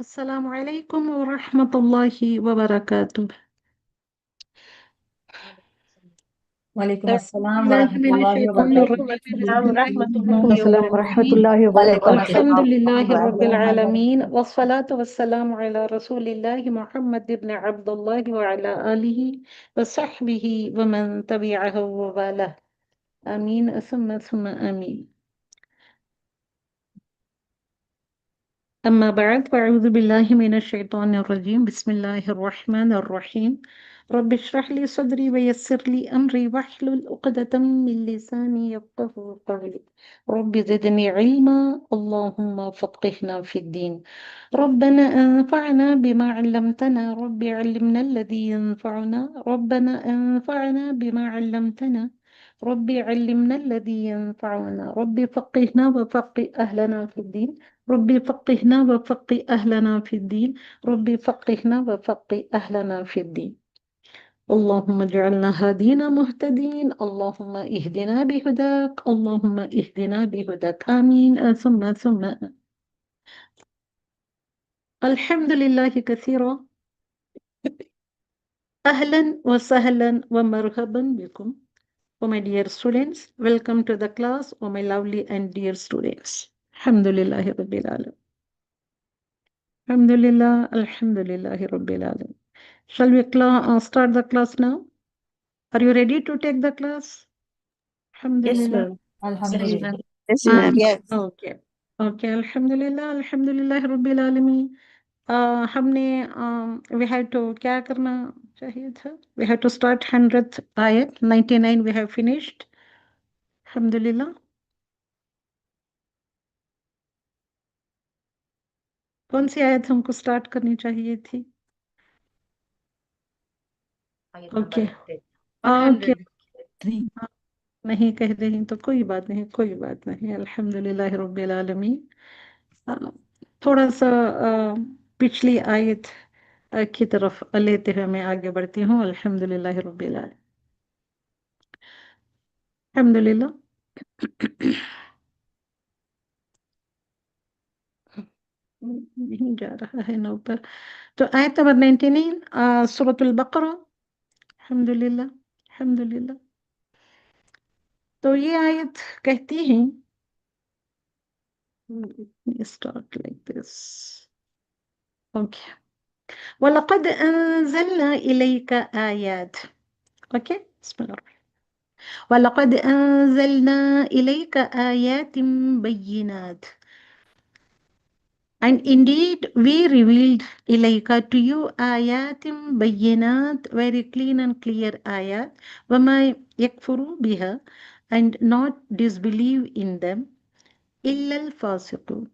السلام عليكم ورحمة الله وبركاته. वालेकुम أعوذ अस्सलाम بالله من वरहमतुल्लाहि الشيطان वबरकातुह। الرجيم. السلام بسم ورحمة الله الله الرحمن السلام وبركاته. ورحمة الرحيم. الله वालेकुम وبركاته. الحمد अस्सलाम لله رب वरहमतुल्लाहि العالمين वबरकातुह। والصلاة والسلام على رسول الله محمد بن عبد الله وعلى آله وصحبه ومن تبعه ووالاه. آمين ثم آمين. أما بعد فأعوذ بالله من الشيطان الرجيم. بسم الله الرحمن الرحيم. رب اشرح لي صدري ويسر لي أمري واحلل عقدة من لساني يفقهوا قولي. رب زدني علما اللهم فقهنا في الدين. ربنا أنفعنا بما علمتنا. رب علمنا الذي ينفعنا. ربنا أنفعنا بما علمتنا. رب علمنا الذي ينفعنا. رب فقهنا وفقه أهلنا في الدين. ربي فقهنا وفقه أهلنا في الدين. ربي فقهنا وفقه أهلنا في الدين. اللهم اجعلنا هادين مهتدين. اللهم اهدنا بهداك. اللهم اهدنا بهداك. آمين ثم الحمد لله كثيرا. أهلا وسهلا ومرحبا بكم. Oh my dear students, welcome to the class. Oh my lovely and dear students. Alhamdulillah Rabbil Alamin. Alhamdulillah, Alhamdulillah Rabbil Alamin. Shall we start the class now? Are you ready to take the class? Yes, Alhamdulillah. ma'am. अल्हम्दुलिल्लाह। Yes, ma'am. Yes. Okay. Okay. Alhamdulillah. Alhamdulillah Rabbil Alamin. हमने we have to क्या करना चाहिए था? We have to start 100th ayat. 99 we have finished. Alhamdulillah. कौन सी आयत हमको start करनी चाहिए थी? ओके ओके नहीं कह रही तो कोई बात नहीं, कोई बात नहीं। अल्हम्दुलिल्लाह रब्बिल आलमीन। अ, थोड़ा सा पिछली आयत की तरफ लेते हुए मैं आगे बढ़ती हूँ। अल्हम्दुलिल्लाह रब्बिल आलमीन। अल्हम्दुलिल्लाह। नहीं जा रहा है ना ऊपर। तो आयत नंबर 99 सूरतुल बकरा। अल्हम्दुलिल्लाह अल्हम्दुलिल्लाह। तो ये आयत कहती है, स्टार्ट लाइक दिस। ओके। वलक़द अनज़लना इलैका आयात। ओके बिस्मिल्लाह الرحمن الرحيم. वलक़द अनज़लना इलैका आयातिम बय्यिनात। And indeed we revealed ilayka to you ayatim bayyinat, very clean and clear ayat. Wama yakfuru biha, and not disbelieve in them, illal fasiqun,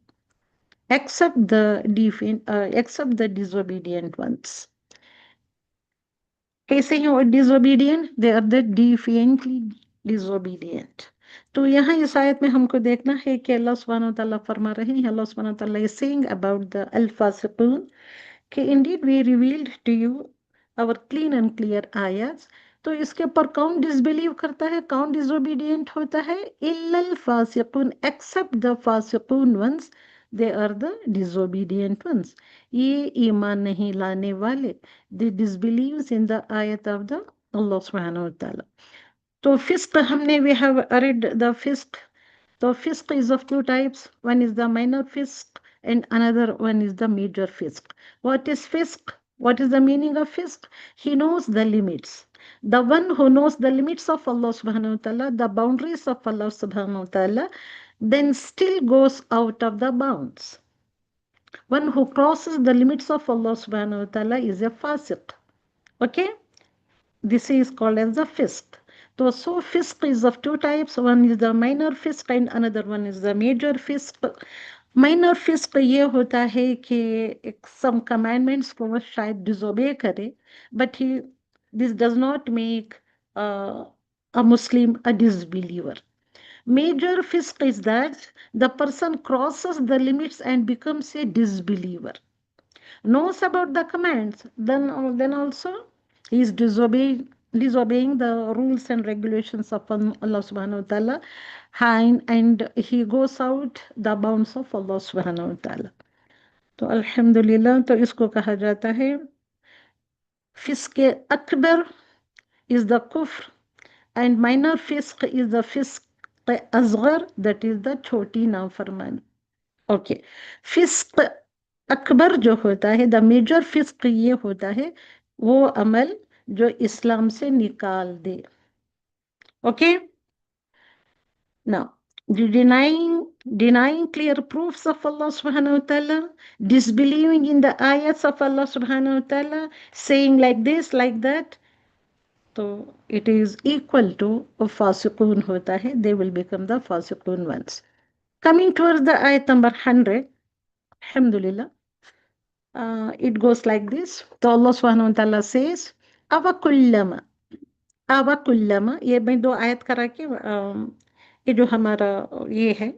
except the disobedient ones. कैसे हैं वो disobedient? They are the defiantly disobedient. तो यहाँ इस आयत में हमको देखना है कि अल्लाह सुब्हानहू व तआला फरमा रहे हैं, अल्लाह सुब्हानहू व तआला is saying about the al-fasiqun कि indeed we revealed to you our clean and clear ayats. तो इसके ऊपर कौन डिसबिलीव करता है, कौन डिसोबीडियंट होता है? इल्लल फासिकुन, एक्सेप्ट द फासिकुन ones, they are the disobedient ones. ये ईमान नहीं लाने वाले, दे डिसबिलीव्स इन द आयत ऑफ द अल्लाह सुब्हानहू व तआला। तो फिस्क हमने we have read the fisk. So fisk is of two types. One is the minor fisk and another one is the major fisk. What is fisk? What is the meaning of fisk? He knows the limits. The one who knows the limits of Allah subhanahu wa ta'ala, the boundaries of Allah subhanahu wa ta'ala, then still goes out of the bounds. One who crosses the limits of Allah subhanahu wa ta'ala is a fasiq. Okay? This is called as the fisk. So fisk is of two types. One is the minor fisk and another one is the major fisk. Minor fisk ये होता है कि some commandments को वो शायद disobey करे, but this does not make a Muslim a disbeliever. Major fisk is that the person crosses the limits and becomes a disbeliever, knows about the commands, then also he is disobeying the rules and regulations of Allah subhanahu wa ta'ala, and he goes out the bounds of Allah subhanahu wa ta'ala. तो अल्हम्दुलिल्लाह, तो इसको कहा जाता है फिस्क अकबर is the कुफ्र एंड माइनर फिस्क इज द फिस्क असगर, दैट इज द छोटी नाफरमानी। ओके, फिस्क अकबर जो होता है, द मेजर फिस्क ये होता है वो अमल जो इस्लाम से निकाल दे। Okay, now denying clear proofs of Allah subhanahu wa ta'ala, disbelieving in the ayats of Allah subhanahu wa ta'ala, saying like this like that, so it is equal to a fasiqun hota hai, they will become the fasiqun ones. Coming towards the ayat number 100, alhamdulillah, it goes like this. So Allah subhanahu wa ta'ala says, awakullama, awakullama, ये मैं दो आयत करा के ये जो हमारा ये है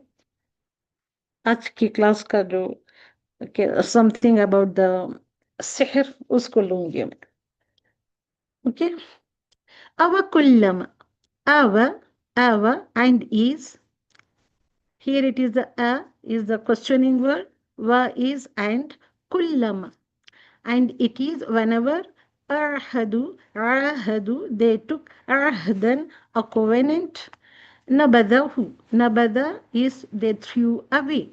आज की क्लास का जो समथिंग अबाउट द सिहर उसको लूंगी मैं। Okay, awakullama, awa and is, here it is the a is the questioning word, wa is and kullama, and it is whenever ahadu they took ahdan a covenant, nabada is they threw away,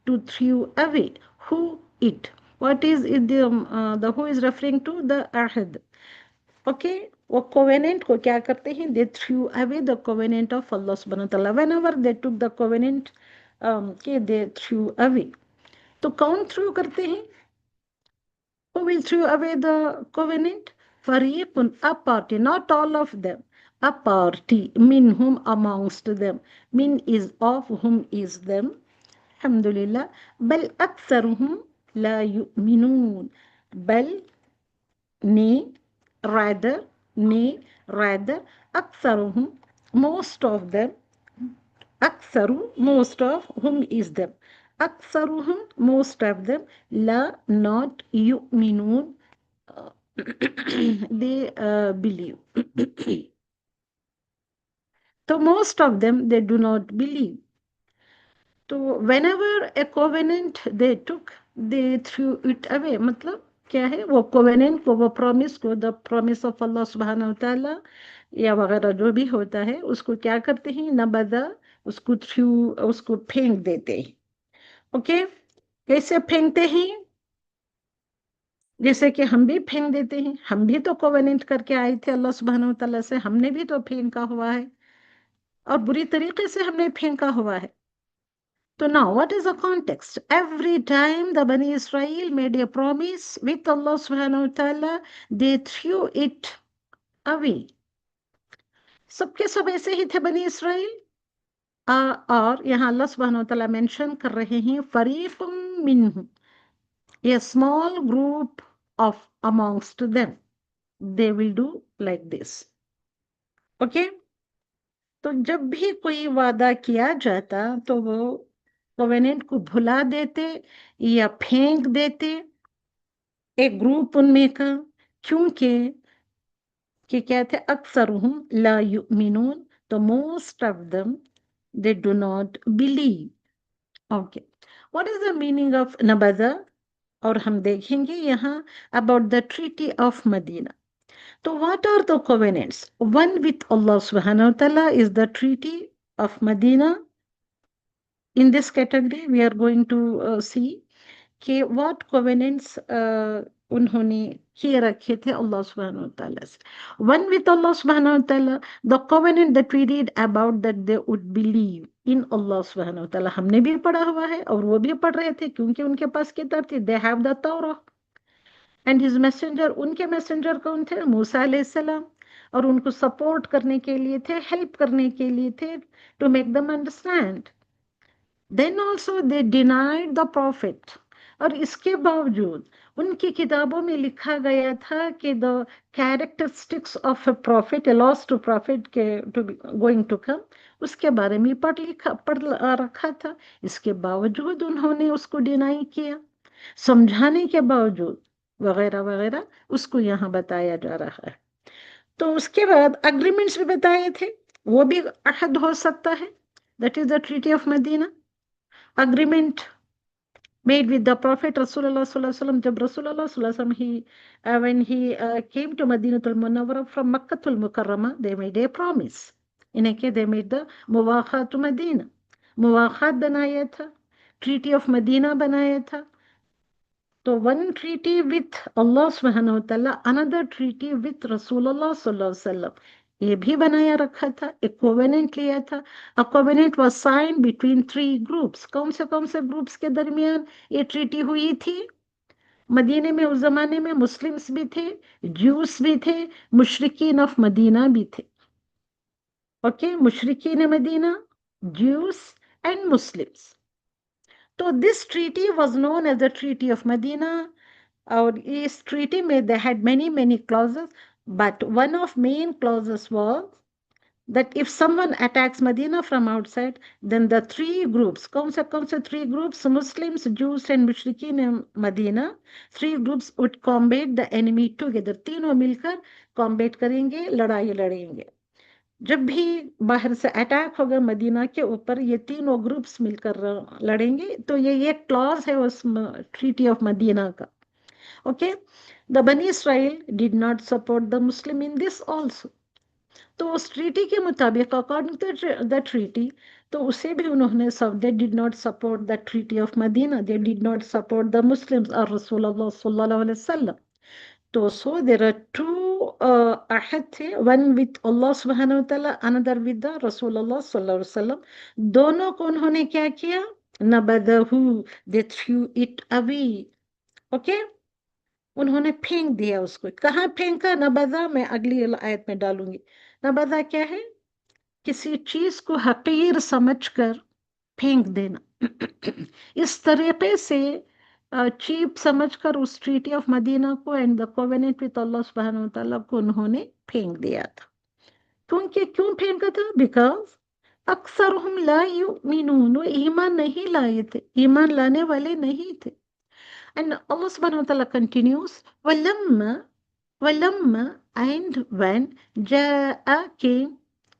to threw away, who it, what is it, the who is referring to the ahad. Okay, वो covenant को क्या करते हैं, they threw away the covenant of Allah सुब्हानहू व तआला, whenever they took the covenant के they threw away. तो कौन थ्रू करते हैं, who will throw away the covenant? Fariqun, a party, not all of them, a party, minhum, amongst them, min is of, whom is them, alhamdulillah, bal aktharuhum la yu'minun, bal nay, rather, aktharuhum, most of them, aktharu, most of, whom is them, aktharuhum, most of them, la, not, yu'minun, they believe. So most of them, they do not believe. तो whenever a covenant they took, they threw it away. मतलब क्या है, वो covenant को, वो promise को, the promise of Allah subhanahu wa ta'ala या वगैरह जो भी होता है, उसको क्या करते हैं, नबदा, उसको उसको फेंक देते हैं। ओके, कैसे फेंकते हैं, जैसे कि हम भी फेंक देते हैं, हम भी तो कोवेनेंट करके आए थे अल्लाह सुब्हानहू व तआला से, हमने भी तो फेंका हुआ है और बुरी तरीके से हमने फेंका हुआ है। So now, what is the context? Every time the Bani Israel made a promise with Allah subhanahu wa ta'ala, they threw it away. सबके सब ऐसे ही थे बनी इसराइल। और यहाँ अल्लाह सुब्हानहू व तआला मेंशन कर रहे हैं फरीकुम मिनहुम, a small group of amongst them, they will do like this. Okay? तो जब भी कोई वादा किया जाता तो वो कोवेनेंट को भुला देते या फेंक देते एक ग्रुप उनमें का, क्योंकि कि क्या थे, अक्सरुहुम ला युमिनून, तो most of them they do not believe. Okay, what is the meaning of नबदा, और हम देखेंगे यहाँ about the treaty of Medina. तो what are the covenants, one with Allah सुब्हानहू व तआला is the treaty of Medina. In this category, we are going to see कि what covenants उन्होंने किए रखे थे अल्लाह सुब्हानहू व तआला से। One with Allah subhanahu wa ta'ala, the covenant that we read about that they would believe in Allah subhanahu wa ta'ala, हमने भी पढ़ा हुआ है और वो भी पढ़ रहे थे क्योंकि उनके पास किताब थी। They have the Torah and his messenger, उनके मैसेंजर कौन थे, मूसा अलैहिस्सलाम, और उनको सपोर्ट करने के लिए थे, हेल्प करने के लिए थे, to make them understand. Then also they denied the prophet, और इसके बावजूद उनकी किताबों में लिखा गया था कि the characteristics of a prophet, a lost prophet के to be going to come, उसके बारे में पढ़ रखा था। इसके बावजूद उन्होंने उसको डिनाई किया, समझाने के बावजूद वगैरह वगैरह, उसको यहाँ बताया जा रहा है। तो उसके बाद अग्रीमेंट्स भी बताए थे, वो भी अहद हो सकता है, that is the treaty of Medina. Agreement made with the Prophet Rasulullah sallallahu alaihi wasallam. जब Rasulullah sallallahu alaihi wasallam when he came to Madinatul Munawwara from Makkatul Mukarrama, they made a promise. इन्हें क्या they made the मुवाखात Medina, मुवाखात बनाया था, treaty of Medina बनाया था. तो one treaty with Allah subhanahu wa ta'ala, another treaty with Rasulullah sallallahu alaihi wasallam, ये भी बनाया रखा था. एक कोवेनेंट लिया था. A covenant was signed between three groups. कौन से ग्रुप्स के दरमियान ये ट्रीटी हुई थी? मदीने में उस जमाने में मुस्लिम्स भी थे, ज्यूस भी थे, मुशरिकीन ऑफ मदीना भी थे. ओके, मुशरिकीन मदीना, ज्यूस एंड मुस्लिम्स. तो this treaty was known as the treaty of Medina. और इस ट्रीटी में they had many clauses, but one of main clauses was that if someone attacks Medina from outside, then the three groups, कौन से three groups, Muslims, Jews and Mushrikeen in Medina, three groups would combat the enemy together. तीनों मिलकर combat करेंगे, लड़ाई लड़ेंगे. जब भी बाहर से अटैक होगा मदीना के ऊपर, ये तीनों ग्रुप्स मिलकर लड़ेंगे. तो ये क्लॉज है उस ट्रीटी ऑफ मदीना का. Okay, the Bani Israel did not support the Muslim in this also. तो उस ट्रीटी के मुताबिक अकॉर्डिंग टू द ट्रीटी, तो उसे भी उन्होंने सब, they did not support the treaty of Medina, they did not support the Muslims और Rasulullah sallallahu alaihi wasallam. तो so there are two ahad थे, one with Allah subhanahu wa ta'ala, another with the Rasulullah sallallahu alaihi wasallam. दोनों को उन्होंने क्या किया? नबदहू, they threw it away. Okay, उन्होंने फेंक दिया उसको. कहाँ फेंका? नबदा मैं अगली आयत में डालूंगी. नबदा क्या है? किसी चीज को हकीर समझकर फेंक देना. इस तरीके से चीप समझकर उस ट्रीटी ऑफ मदीना को एंड द कोवेनेंट विद अल्लाह सुब्हानहू व तआला को उन्होंने फेंक दिया था. क्यों फेंका था? बिकॉज अक्सरहुम ला युमिनून, वो ईमान नहीं लाए थे, ईमान लाने वाले नहीं थे. And Allah subhanahu wa ta'ala continues, Walamma, and when, Ja'a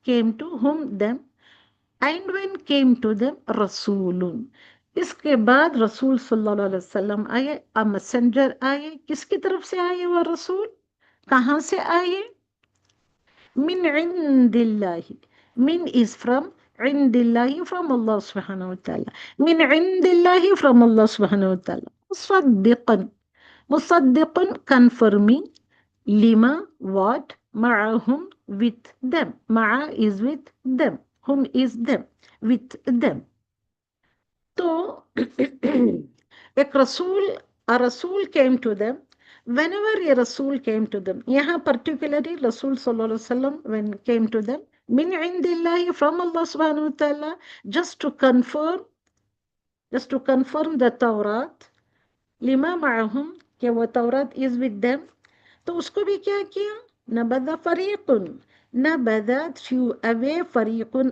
came to whom them, and when came to them, Rasulun. इसके बाद रसूल सल्लल्लाहु अलैहि वसल्लम आए, a messenger आए. किसकी तरफ से आए वो रसूल? कहाँ से आए? Min indillahi. Min is from indillahi, from Allah subhanahu wa ta'ala. Min indillahi, from Allah subhanahu wa ta'ala. Musaddiqan, confirming, lima, what, ma'ahum, with them. Ma'a is with them, whom is them, with them. तो एक रसूल, a rasul came to them. Whenever a rasul came to them, यहाँ particularly Rasul sallallahu alaihi wasallam when came to them, min indillahi, from Allah subhanahu wa ta'ala, just to confirm the Tawrat, लिमा माहूम, कि वो तौरात is with them. तो उसको भी क्या किया? नबदा फरीकुन, नबदा थ्रू अवे फरीकुन,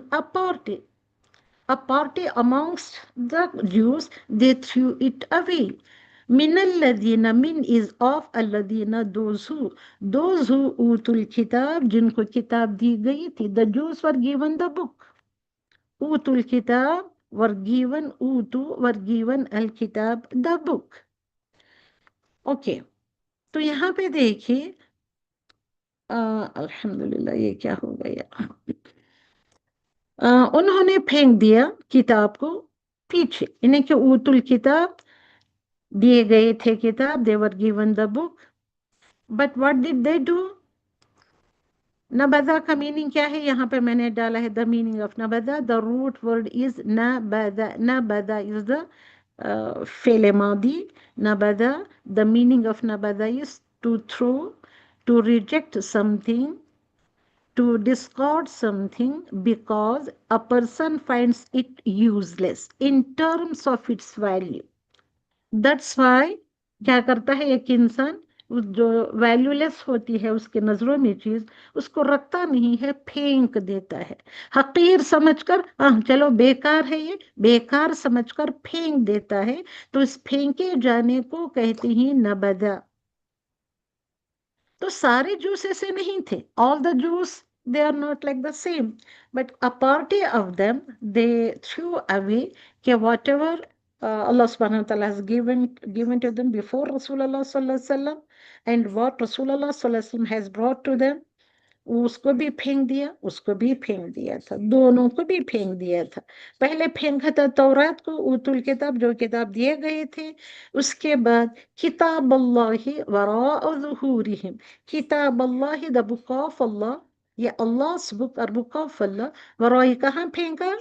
a party amongst the Jews, they threw it away. Min alladhina, min is of alladhina, those who utul kitab, जिनको किताब दी गई थी. The Jews were given the book. Utul kitab were given al kitab, the book. Okay, तो यहाँ पे देखिए, अल्हम्दुलिल्लाह, ये क्या हो गया? उन्होंने फेंक दिया किताब को पीछे. इन्हें के ऊतुल किताब, दिए गए थे किताब, they were given the book. But what did they do? नबदा का मीनिंग क्या है? यहाँ पे मैंने डाला है द मीनिंग ऑफ नबदा. द रूट वर्ड इज नबदा. नबदा इज द फेले मादी. Nabada, the meaning of nabada is to throw, to reject something, to discard something because a person finds it useless in terms of its value. That's why क्या करता है एक इंसान, जो वैल्यूलेस होती है उसके नजरों में चीज, उसको रखता नहीं है, फेंक देता है. हकीर समझकर, चलो बेकार है, ये बेकार समझकर फेंक देता है. तो इस फेंके जाने को कहते हैं नबदा. तो सारे जूस ऐसे नहीं थे. All the juice, they are not like the same, but a party of them, they threw away, कि whatever Allah subhanahu wa ta'ala has given to them before Rasulullah sallallahu alaihi wasallam, and what Rasulullah sallallahu alaihi wasallam has brought to them, उसको भी फेंक दिया, उसको भी फेंक दिया था, दोनों को भी फेंक दिया था। पहले फेंका था तौरात को, उतुल किताब, जो किताब दिए गए थे। उसके बाद किताब अल्लाहि वराअ ज़ुहूरिहिम, किताब अल्लाहि, द बुक ऑफ अल्लाह, ये अल्लाह's बुक और बुक ऑफ अल्लाह, वराई कहाँ फेंका?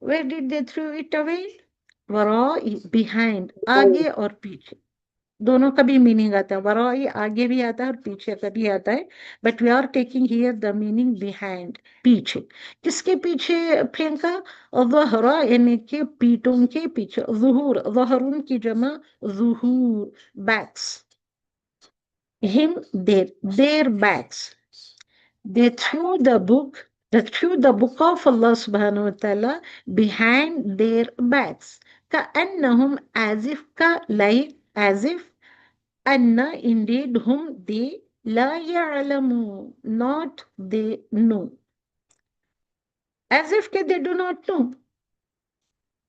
Where did they throw it away? Varai, behind, आगे और पीछे, दोनों का भी मीनिंग आता है। वराई आगे भी आता है और पीछे का भी आता है, but we are taking here the meaning behind, पीछे। किसके पीछे फेंका? ज़हरा, यानी कि पीठों के पीछे। ज़ुहूर, ज़हरुन की जमा ज़ुहूर, backs. Him, their backs. They threw the book of Allah subhanahu wa ta'ala behind their backs. كأنهم, as if, like, as if, anna, indeed, whom they, la ya'lamu, not they know. As if they do not know.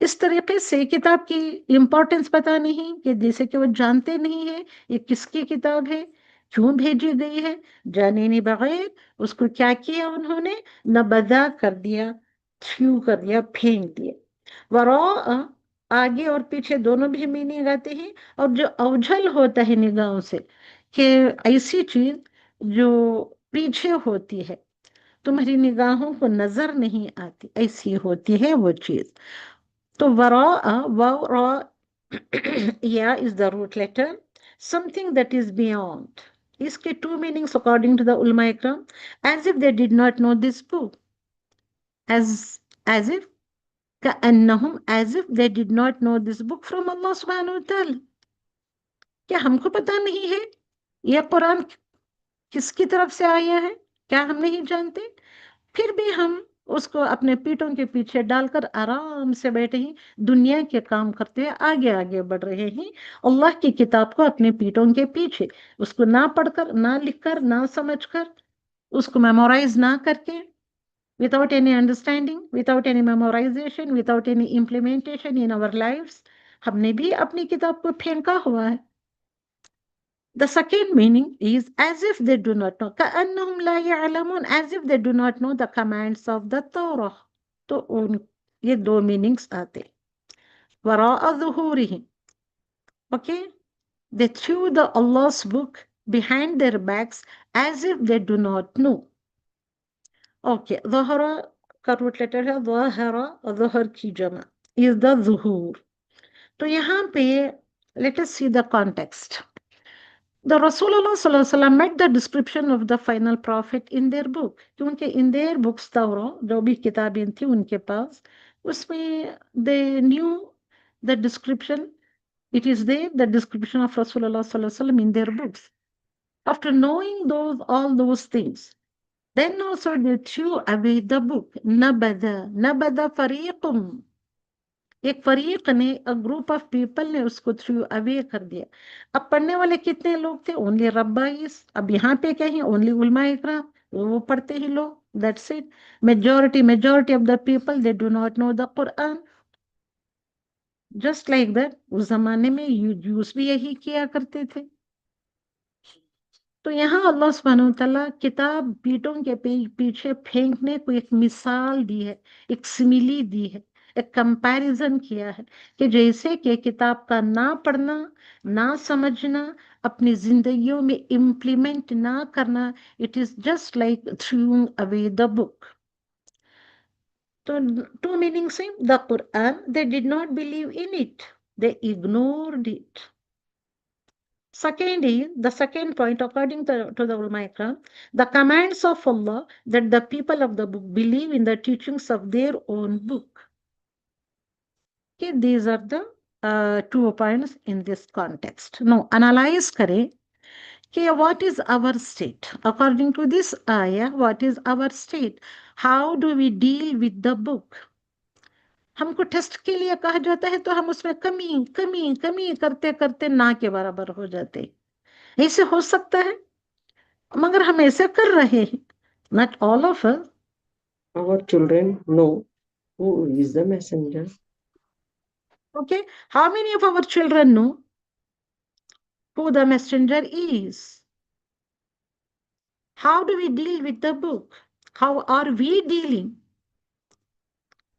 इस तरीके से किताब की importance पता नहीं, कि जैसे कि वो जानते नहीं है ये किसकी किताब है, क्यों भेजी गई है, जाने नहीं बगैर उसको क्या किया उन्होंने? नबदा कर दिया, थ्रू कर दिया, फेंक दिया। वरा, आगे और पीछे दोनों भी मीनिंग आते हैं। और जो अवझल होता है निगाहों से, कि ऐसी चीज जो पीछे होती है, तुम्हारी निगाहों को नजर नहीं आती, ऐसी होती है वो चीज। तो वरा, या is the root letter, something that is beyond. इसके two meanings according to the उलमा इकराम। As if they did not know this book, as if, कअन्नहुम, as if they did not know this book from Allah सुब्हानहू व तआला। क्या हमको पता नहीं है यह कुरान किसकी तरफ से आया है? क्या हम नहीं जानते? फिर भी हम उसको अपने पीठों के पीछे डालकर आराम से बैठे हैं, दुनिया के काम करते हुए आगे आगे बढ़ रहे हैं, अल्लाह की किताब को अपने पीठों के पीछे, उसको ना पढ़कर, ना लिखकर, ना समझकर, उसको मेमोराइज ना करके, without any understanding, without any memorization, without any implementation in our lifes, हमने भी अपनी किताब को फेंका हुआ है। The second meaning is as if they do not know. كأنهم لا يعلمون, as if they do not know the commands of the Torah. तो ये दो meanings आते। वराء ظهورهم. Okay? They threw the Allah's book behind their backs as if they do not know. Okay. ظهر का root letter है ظهر, ظهر की जमा is the ظهور. तो यहाँ पे let us see the context. The Rasulullah sallallahu alaihi wasallam met the description of the final prophet in their book, क्योंकि in their books तौरा, जो भी किताबें थी उनके पास, उसमें they knew the description, it is there, the description of Rasulullah sallallahu alaihi wasallam in their books. After knowing all those things, then also they threw away the book. नबदा फरीक़ुम, एक फरीक ने, a group of people ने उसको through away कर दिया। अब पढ़ने वाले कितने लोग थे? ओनली रब्बाइस। अब यहाँ पे क्या है? ओनली उलमा इकराम, वो पढ़ते ही लोग, that's it. Majority of the people they do not know the Quran. Just like that उस जमाने में यूज भी यही किया करते थे। तो यहाँ अल्लाह सुब्हानहू तआला किताब पीठों के पीछे फेंकने को एक मिसाल दी है, एक सिमिली दी है, एक कंपैरिजन किया है, कि जैसे कि किताब का ना पढ़ना, ना समझना, अपनी जिंदगियों में इम्प्लीमेंट ना करना, it is just like throwing away the book. तो टू मीनिंग्स है the Quran, they did not believe in it, they ignored it. Second is, the second point, according to the ulama ikram, the commands of Allah, that the people of the book believe in the teachings of their own book. Okay, these are the 2 points in this context. Now, analyze करें कि what is our state? According to this ayah, what is our state? How do we deal with the book? हमको test के लिए कहा जाता है तो हम उसमें कमी कमी कमी करते करते ना के बराबर हो जाते। ऐसे हो सकता है, मगर हम ऐसे कर रहे हैं। Not all of us. Our children know who is the messenger. Okay, how many of our children know who the messenger is? How do we deal with the book? How are we dealing?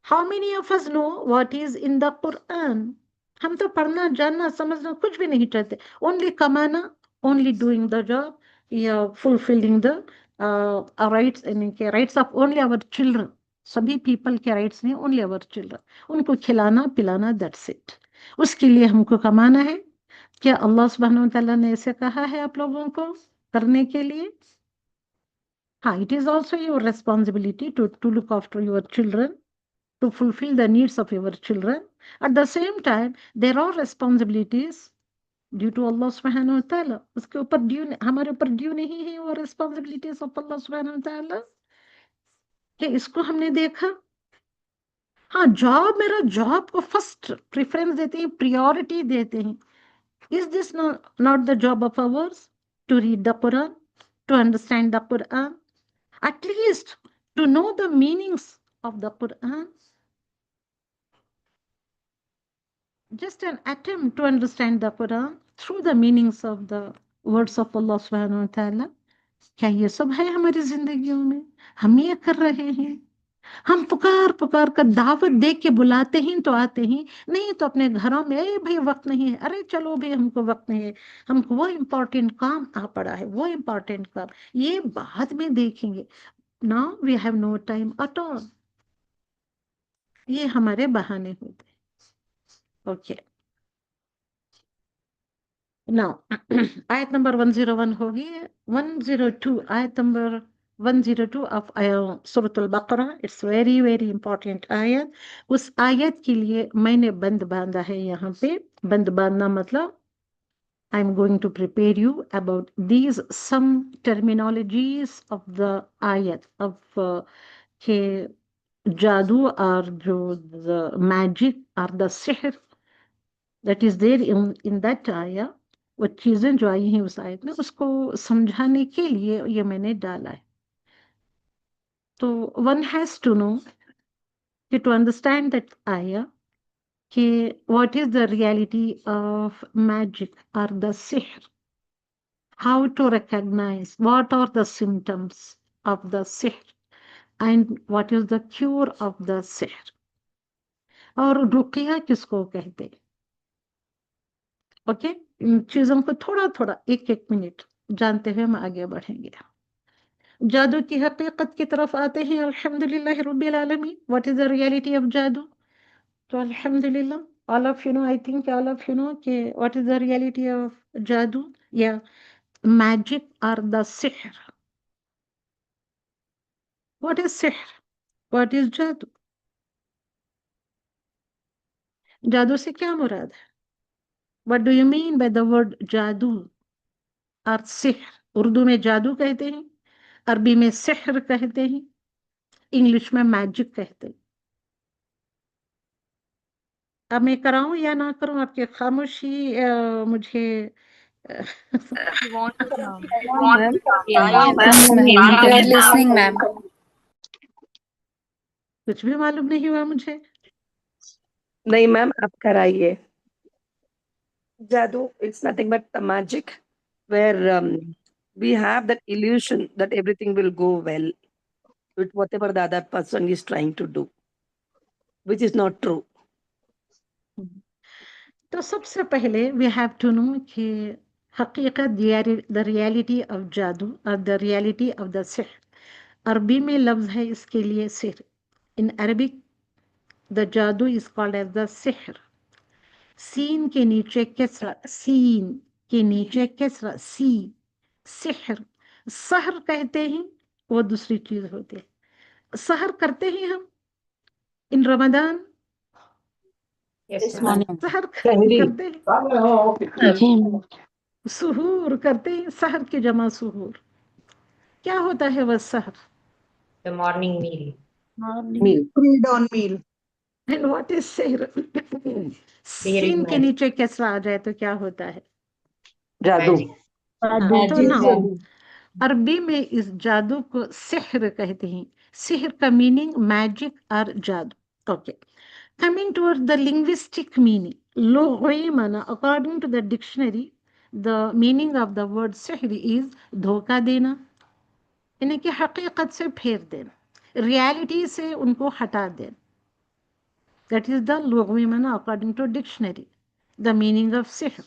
How many of us know what is in the Quran? हम तो पढ़ना जानना समझना कुछ भी नहीं चाहते. Only कमाना, only doing the job, yeah, fulfilling the rights and rights of only our children. सभी people के rights नहीं, only our children. उनको खिलाना पिलाना, that's it. उसके लिए हमको कमाना है. क्या अल्लाह सुब्हानहू व तआला ने ऐसे कहा है आप लोगों को करने के लिए? हाँ, it is also your responsibility to look after your children, to fulfill the needs of your children. At the same time, there are responsibilities due to Allah subhanahu wa ta'ala. उसके ऊपर ड्यू हमारे ऊपर due नहीं है वो responsibilities of Allah subhanahu wa ta'ala. क्या इसको हमने देखा? हाँ, जॉब मेरा जॉब को फर्स्ट प्रेफरेंस देते हैं, priority देते हैं. Is this not the job of ours to read the Quran, to understand the Quran, at least to know the meanings of the Quran? Just an attempt to understand the Quran through the meanings of the words of Allah subhanahu wa ta'ala. क्या ये सब है हमारी जिंदगियों में? हम ये कर रहे हैं. हम पुकार पुकार कर दावत दे के बुलाते हैं तो आते हैं, नहीं तो अपने घरों में अरे भाई वक्त नहीं है, अरे चलो भाई हमको वक्त नहीं है, हमको वो इम्पोर्टेंट काम आ पड़ा है, वो इम्पोर्टेंट काम ये बाद में देखेंगे. Now we have no time at all. ये हमारे बहाने होते हैं. ओके, नाउ आयत नंबर 101 होगी. 102, आयत नंबर 102 ऑफ सूरत अल-बकरा. इट्स वेरी वेरी इंपॉर्टेंट आयत. उस आयत के लिए मैंने बंद बांधा है यहाँ पे. बंद बांधना मतलब I am going to prepare you about these some terminologies of the ayat of के जादू और जो the magic or the sihr that is there in that ayah. वो चीजें जो आई हैं उस आयत में उसको समझाने के लिए ये मैंने डाला है. तो one has to know to understand that ayah कि what is the reality of magic or the sihr, how to recognize what are the symptoms of the sihr and what is the cure of the sihr, और रुकिया किसको कहते हैं. Okay, इन चीजों को थोड़ा थोड़ा एक एक मिनट जानते हुए हम आगे बढ़ेंगे. जादू की हकीकत की तरफ आते हैं. अल्हम्दुलिल्लाह रब्बिल आलमीन. What is the reality of जादू? तो अल्हम्दुलिल्लाह all of you know, I think all of you know कि what is the reality of जादू या मैजिक और द सिहर. व्हाट इज सिहर? व्हाट इज जादू? जादू से क्या मुराद है? What do you mean by the word जादू और सिहर? उर्दू में जादू कहते हैं, अरबी में सिहर कहते हैं, इंग्लिश में मैजिक कहते हैं. अब मैं कराऊं या ना करूं? आपकी खामोशी मुझे You want to Ma'am, ma'am. we are listening, ma'am. कुछ भी मालूम नहीं हुआ मुझे. नहीं मैम, आप कराइए. जादू it's nothing but a magic where we have that illusion that everything will go well with whatever the other person is trying to do, which is not true. तो सबसे पहले वी हैव टू नो कि हकीकत the reality of जादू और the reality of the सिहर. अरबी में लफ्ज है इसके लिए सिहर. इन अरबिक द जादू इज कॉल्ड एज द सिहर. सीन के नीचे कसरा, सीन के नीचे कसरा, सी, सिहर. सहर कहते हैं वो दूसरी चीज होती है. सहर करते हैं हम इन रमजान. Yes, ma'am. सहर करते हैं, सुहूर करते हैं. सहर की जमा सुहूर. क्या होता है वह सहर? the morning meal. Meal. Pre-dawn meal. And what is सहर? सीन के magic. नीचे कसरा आ जाए तो क्या होता है? जादू. Magic. तो ना अरबी में इस जादू को सिहर कहते हैं. सिहर का मीनिंग मैजिक और जादू. Okay, Coming toward the linguistic meaning, lughawi mana, according to the dictionary, the meaning of the word sihr is धोखा देना, यानी कि हकीकत से फेर देना, रियलिटी से उनको हटा देना. That is the lughawi mana according to dictionary. The meaning of sihr.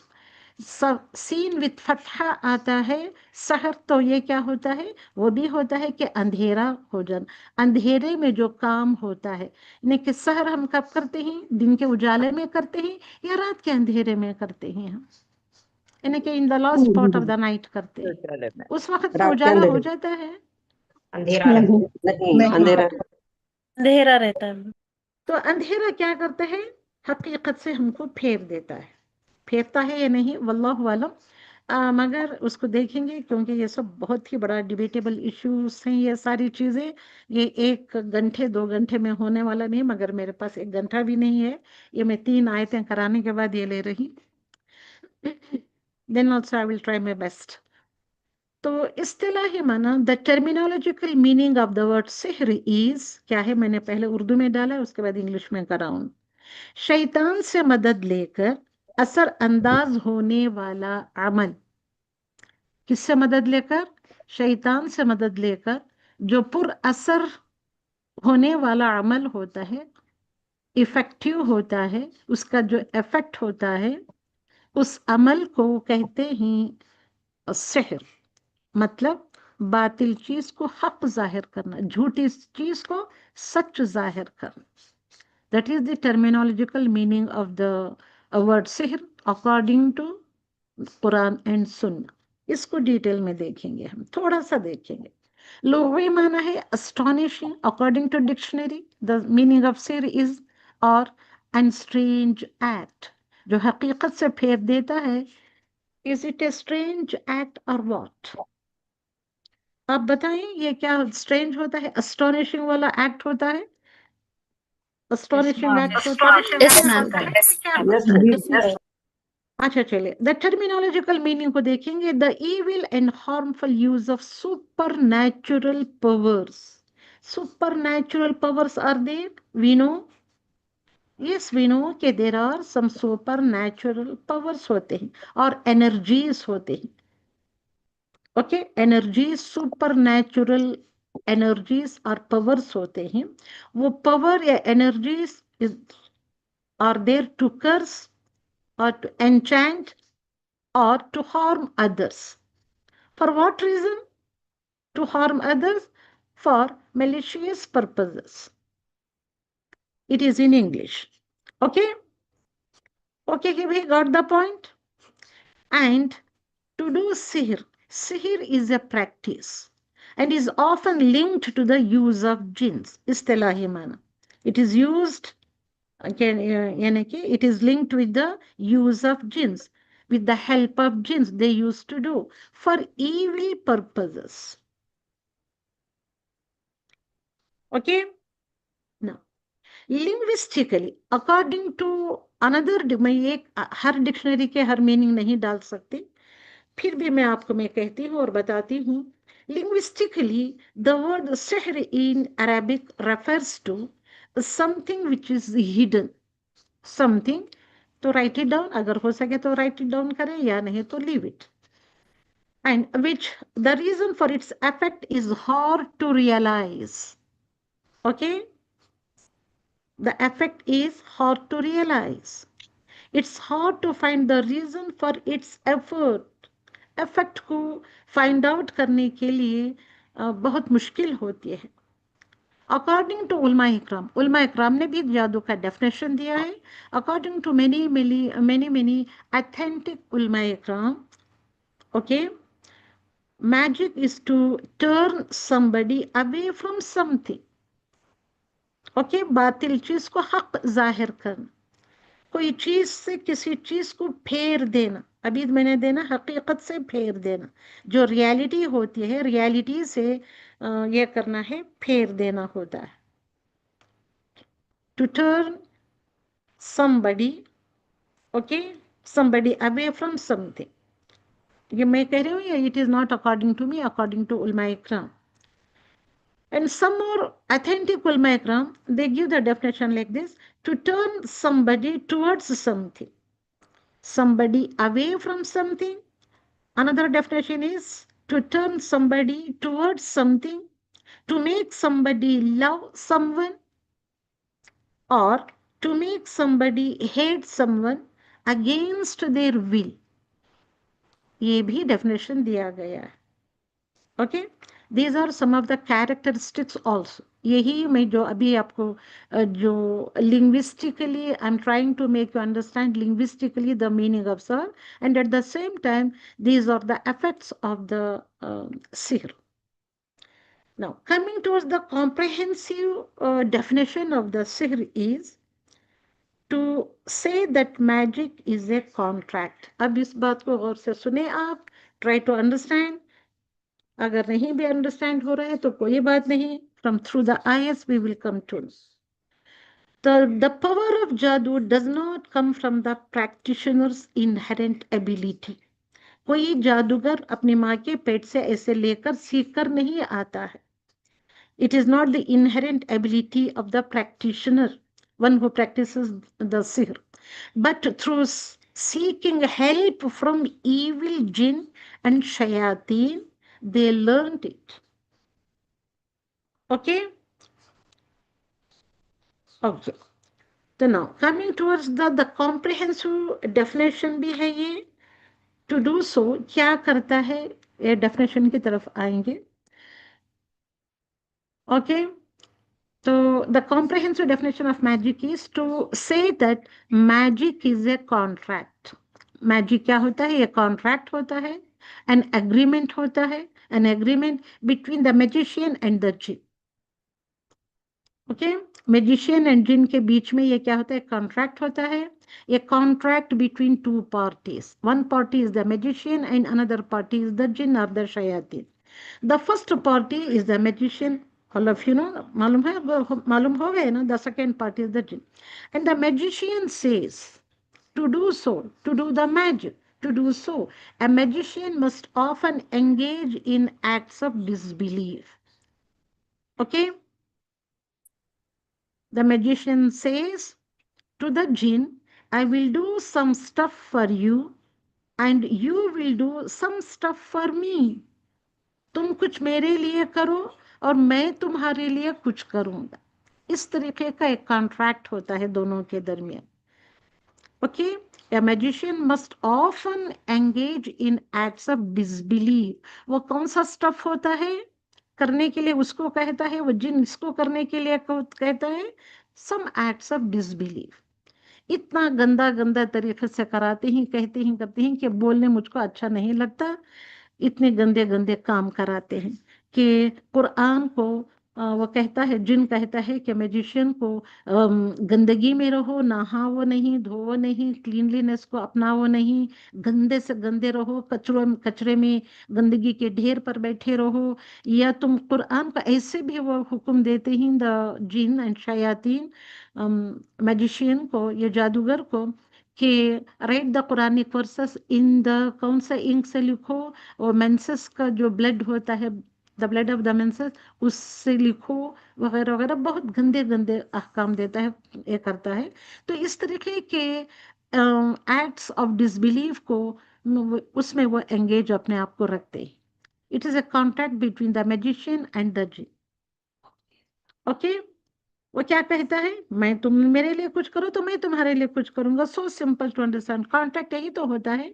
Seen with Fataha आता है. सहर तो ये क्या होता है, वो भी होता है कि अंधेरा हो जाना, अंधेरे में जो काम होता है. यानी कि सहर हम कब करते हैं, दिन के उजाले में करते हैं या रात के अंधेरे में करते हैं हम, यानी कि in the last part of the night करते हैं. उस वक्त तो रात के उजाला हो अंधेरे. जाता है. अंधेरा रहता नहीं, अंधेरा. अंधेरा रहता है. तो अंधेरा क्या करता है, हकीकत से हमको फेर देता है. फेरता है या नहीं वल्लाहु आलम, मगर उसको देखेंगे, क्योंकि ये सब बहुत ही बड़ा डिबेटेबल इश्यूज हैं. ये सारी चीज़ें ये 1 घंटे 2 घंटे में होने वाला नहीं, मगर मेरे पास 1 घंटा भी नहीं है. ये मैं 3 आयतें कराने के बाद ये ले रही. Then also I will try my best. तो इस्तिलाही माना, the terminological meaning of the word सिहर इज क्या है, मैंने पहले उर्दू में डाला, उसके बाद इंग्लिश में कराऊं. शैतान से मदद लेकर असर अंदाज होने वाला अमल. किससे मदद लेकर, शैतान से मदद लेकर जो पुर असर होने वाला अमल होता है, इफेक्टिव होता है, उसका जो इफेक्ट होता है, उस अमल को कहते हैं सिहर. मतलब बातिल चीज को हक जाहिर करना, झूठी चीज को सच जाहिर करना. That is the terminological meaning of the word sihr according to Quran and Sunnah. इसको डिटेल में देखेंगे, हम थोड़ा सा देखेंगे. लुग़वी माना है astonishing according to dictionary. The meaning of sihr is or and strange act, जो हकीकत से फेर देता है. Is it a strange act or what? आप बताएं ये क्या स्ट्रेंज होता है, astonishing वाला एक्ट होता है, astonishing act होता है. Yes, ma'am. Yes. अच्छा चलिए, द टर्मिनोलॉजिकल मीनिंग को देखेंगे. The evil and harmful use of super natural powers. Super natural powers are there, we know. Yes we know कि there are some super natural powers होते हैं और energies होते हैं. Okay, energies, super natural energies और powers होते हैं. वो पावर या energies are there to curse or to enchant or to harm others. For what reason? To harm others for malicious purposes. It is in English. Okay? Okay, we got the point. And to do sihr, sihr is a practice and is often linked to the use of jinns. Istilahi mana. It is used, it is linked with the use of jinns, with the help of jinns they used to do for evil purposes. Okay? Now, linguistically, according to another, मैं ये हर dictionary के हर meaning नहीं डाल सकती, फिर भी मैं आपको मैं कहती हूँ और बताती हूँ. Linguistically, the word sihr in Arabic refers to something which is hidden. Something, तो write it down, अगर हो सके तो write it down करें, या नहीं तो leave it. And which the reason for its effect is hard to realize. Okay? The effect is hard to realize. It's hard to find the reason for its effort. Effect को find out करने के लिए बहुत मुश्किल होती है. According to उलमा इकराम ने भी जादू का डेफिनेशन दिया है. According to many authentic उलमा इकराम, okay, magic is to turn somebody away from something. Okay, बातिल चीज को हक जाहिर करना, कोई चीज से किसी चीज को फेर देना. अभी मैंने देना हकीकत से फेर देना, जो रियलिटी होती है, रियलिटी से ये करना है, फेर देना होता है. To turn somebody, okay, somebody away from something. ये मैं कह रही हूँ, ये it is not according to me, according to ulama ikram. And some more authentic ulama ikram, they give the definition like this: to turn somebody towards something, somebody away from something. Another definition is to turn somebody towards something, to make somebody love someone, or to make somebody hate someone against their will. ये भी definition दिया गया है. Okay, these are some of the characteristics also. यही मैं जो अभी आपको जो linguistically I'm trying to make you understand linguistically the meaning of sihr, and at the same time these are the effects of the sihr. Now coming towards the comprehensive definition of the sihr is to say that magic is a contract. अब इस बात को गौर से सुने आप, try to understand. अगर नहीं भी अंडरस्टैंड हो रहा है तो कोई बात नहीं, from through the eyes we will come to know. The power of jadoo does not come from the practitioner's inherent ability. कोई जादूगर अपनी माँ के पेट से ऐसे लेकर सीख कर नहीं आता है. It is not the inherent ability of the practitioner, one who practices the sihr, but through seeking help from evil jinn and shayateen, they learned it. Okay? Okay. So now coming towards the comprehensive definition भी है ये. To do so क्या करता है, ये definition की तरफ आएंगे. Okay? So the comprehensive definition of magic is to say that magic is a contract. Magic क्या होता है? ये contract होता है, an agreement होता है, an agreement between the magician and the jinn. Okay, magician and jinn के बीच में ये क्या होता है? Contract होता है. ये contract between two parties. One party is the magician and another party is the jinn or the shayateen. The first party is the magician. All of you know, मालूम हो गए ना? The second party is the jinn. And the magician says, to do so, to do the magic, to do so, a magician must often engage in acts of disbelief. Okay? The magician says to the jinn, I will do some stuff for you and you will do some stuff for me. तुम कुछ मेरे लिए करो और मैं तुम्हारे लिए कुछ करूंगा. इस तरीके का एक कॉन्ट्रैक्ट होता है दोनों के दरमियान. Okay, a magician must often engage in acts of disbelief. वो कौन सा स्टफ होता है करने के लिए, उसको कहता है, वो जिन इसको करने के लिए कहता है some acts of disbelief. इतना गंदा गंदा तरीके से कराते ही, कहते ही, करते हैं कि बोलने मुझको अच्छा नहीं लगता. इतने गंदे गंदे काम कराते हैं कि कुरान को वो कहता है, जिन कहता है कि मैजिशियन को गंदगी में रहो, नहाओ नहीं, धोवो नहीं, क्लीनलीनेस को अपनाओ नहीं, गंदे से गंदे रहो, कचरे में गंदगी के ढेर पर बैठे रहो. या तुम कुरान का ऐसे भी वो हुक्म देते हैं द जिन एंड शयातीन मैजिशियन को, ये जादूगर को, कि right the Quranic verses in the, कौन सा इंक से लिखो, और मेंसेस का जो ब्लड होता है, the blood of the menses, उससे लिखो, वगैरह वगैरह. बहुत गंदे गंदे अहकाम देता है, ये करता है. तो इस तरीके के एक्ट्स ऑफ डिसबिलीफ को उसमें वो एंगेज अपने आप को रखते हैं. It is a contract between the magician and the jinn. Okay, वो क्या कहता है? मैं, तुम मेरे लिए कुछ करो तो मैं तुम्हारे लिए कुछ करूंगा. So simple to understand. Contract यही तो होता है.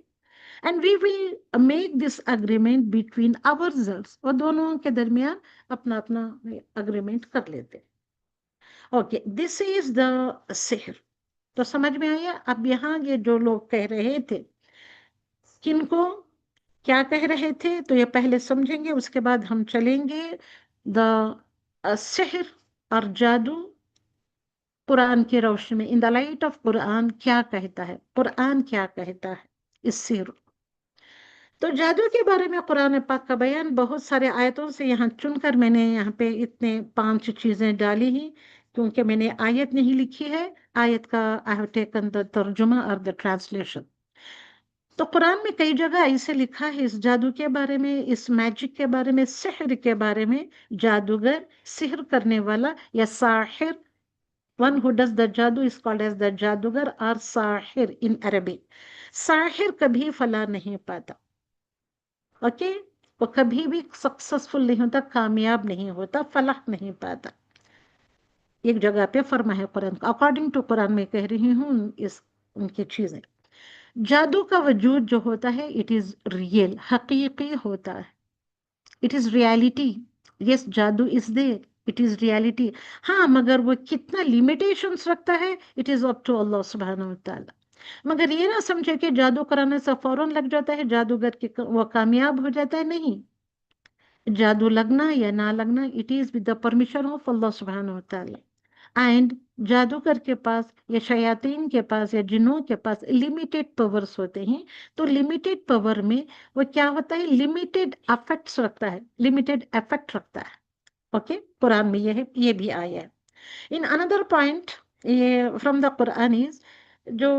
And we will make this agreement between ourselves. और दोनों के दरमियान अपना अपना अग्रीमेंट कर लेते. ओके, दिस इज द सिहर. तो समझ में आया? अब यहाँ ये जो लोग कह रहे थे, किनको क्या कह रहे थे, तो ये पहले समझेंगे, उसके बाद हम चलेंगे द सिहर और जादू कुरान की रोशनी में. In the light of Quran क्या कहता है, कुरान क्या कहता है इस सिर. तो जादू के बारे में कुरान पाक का बयान बहुत सारे आयतों से यहाँ चुनकर मैंने यहाँ पे इतने 5 चीजें डाली ही, क्योंकि मैंने आयत नहीं लिखी है. आयत का आई हैव टेकन द तर्जुमा और द ट्रांसलेशन. तो कुरान में कई जगह ऐसे लिखा है इस जादू के बारे में, इस मैजिक के बारे में, सिहर के बारे में. जादूगर, सिहर करने वाला या Sahir, one who does the jadoo is called as the जादूगर or Sahir in Arabic. Sahir कभी फला नहीं पाता, ओके, वो कभी भी सक्सेसफुल नहीं होता, कामयाब नहीं होता, फलाह नहीं पाता। एक जगह पे फरमा है कुरान का, अकॉर्डिंग टू कुरान में कह रही हूँ इस उनकी चीजें। जादू का वजूद जो होता है इट इज रियल, हकीकी होता है, इट इज रियलिटी। यस, जादू is there, it is reality. हाँ, मगर वो कितना लिमिटेशंस रखता है, इट इज अप टू अल्लाह सुब्हानहू व तआला। मगर ये ना समझे कि जादू कराने से फौरन लग जाता है, जादूगर के वो कामयाब हो जाता है, नहीं। जादू लगना या ना लगना, it is with the permission of Allah सुब्हानहू व तआला। एंड जादूगर के पास या शयातीन के पास या जिन्नों के पास लिमिटेड पावर्स होते हैं। तो लिमिटेड पावर में वो क्या होता है, लिमिटेड इफेक्ट्स रखता है, लिमिटेड इफेक्ट रखता है। ओके, कुरान में ये है, ये भी आया है। इन अनदर पॉइंट ये फ्रॉम द कुरान इज, जो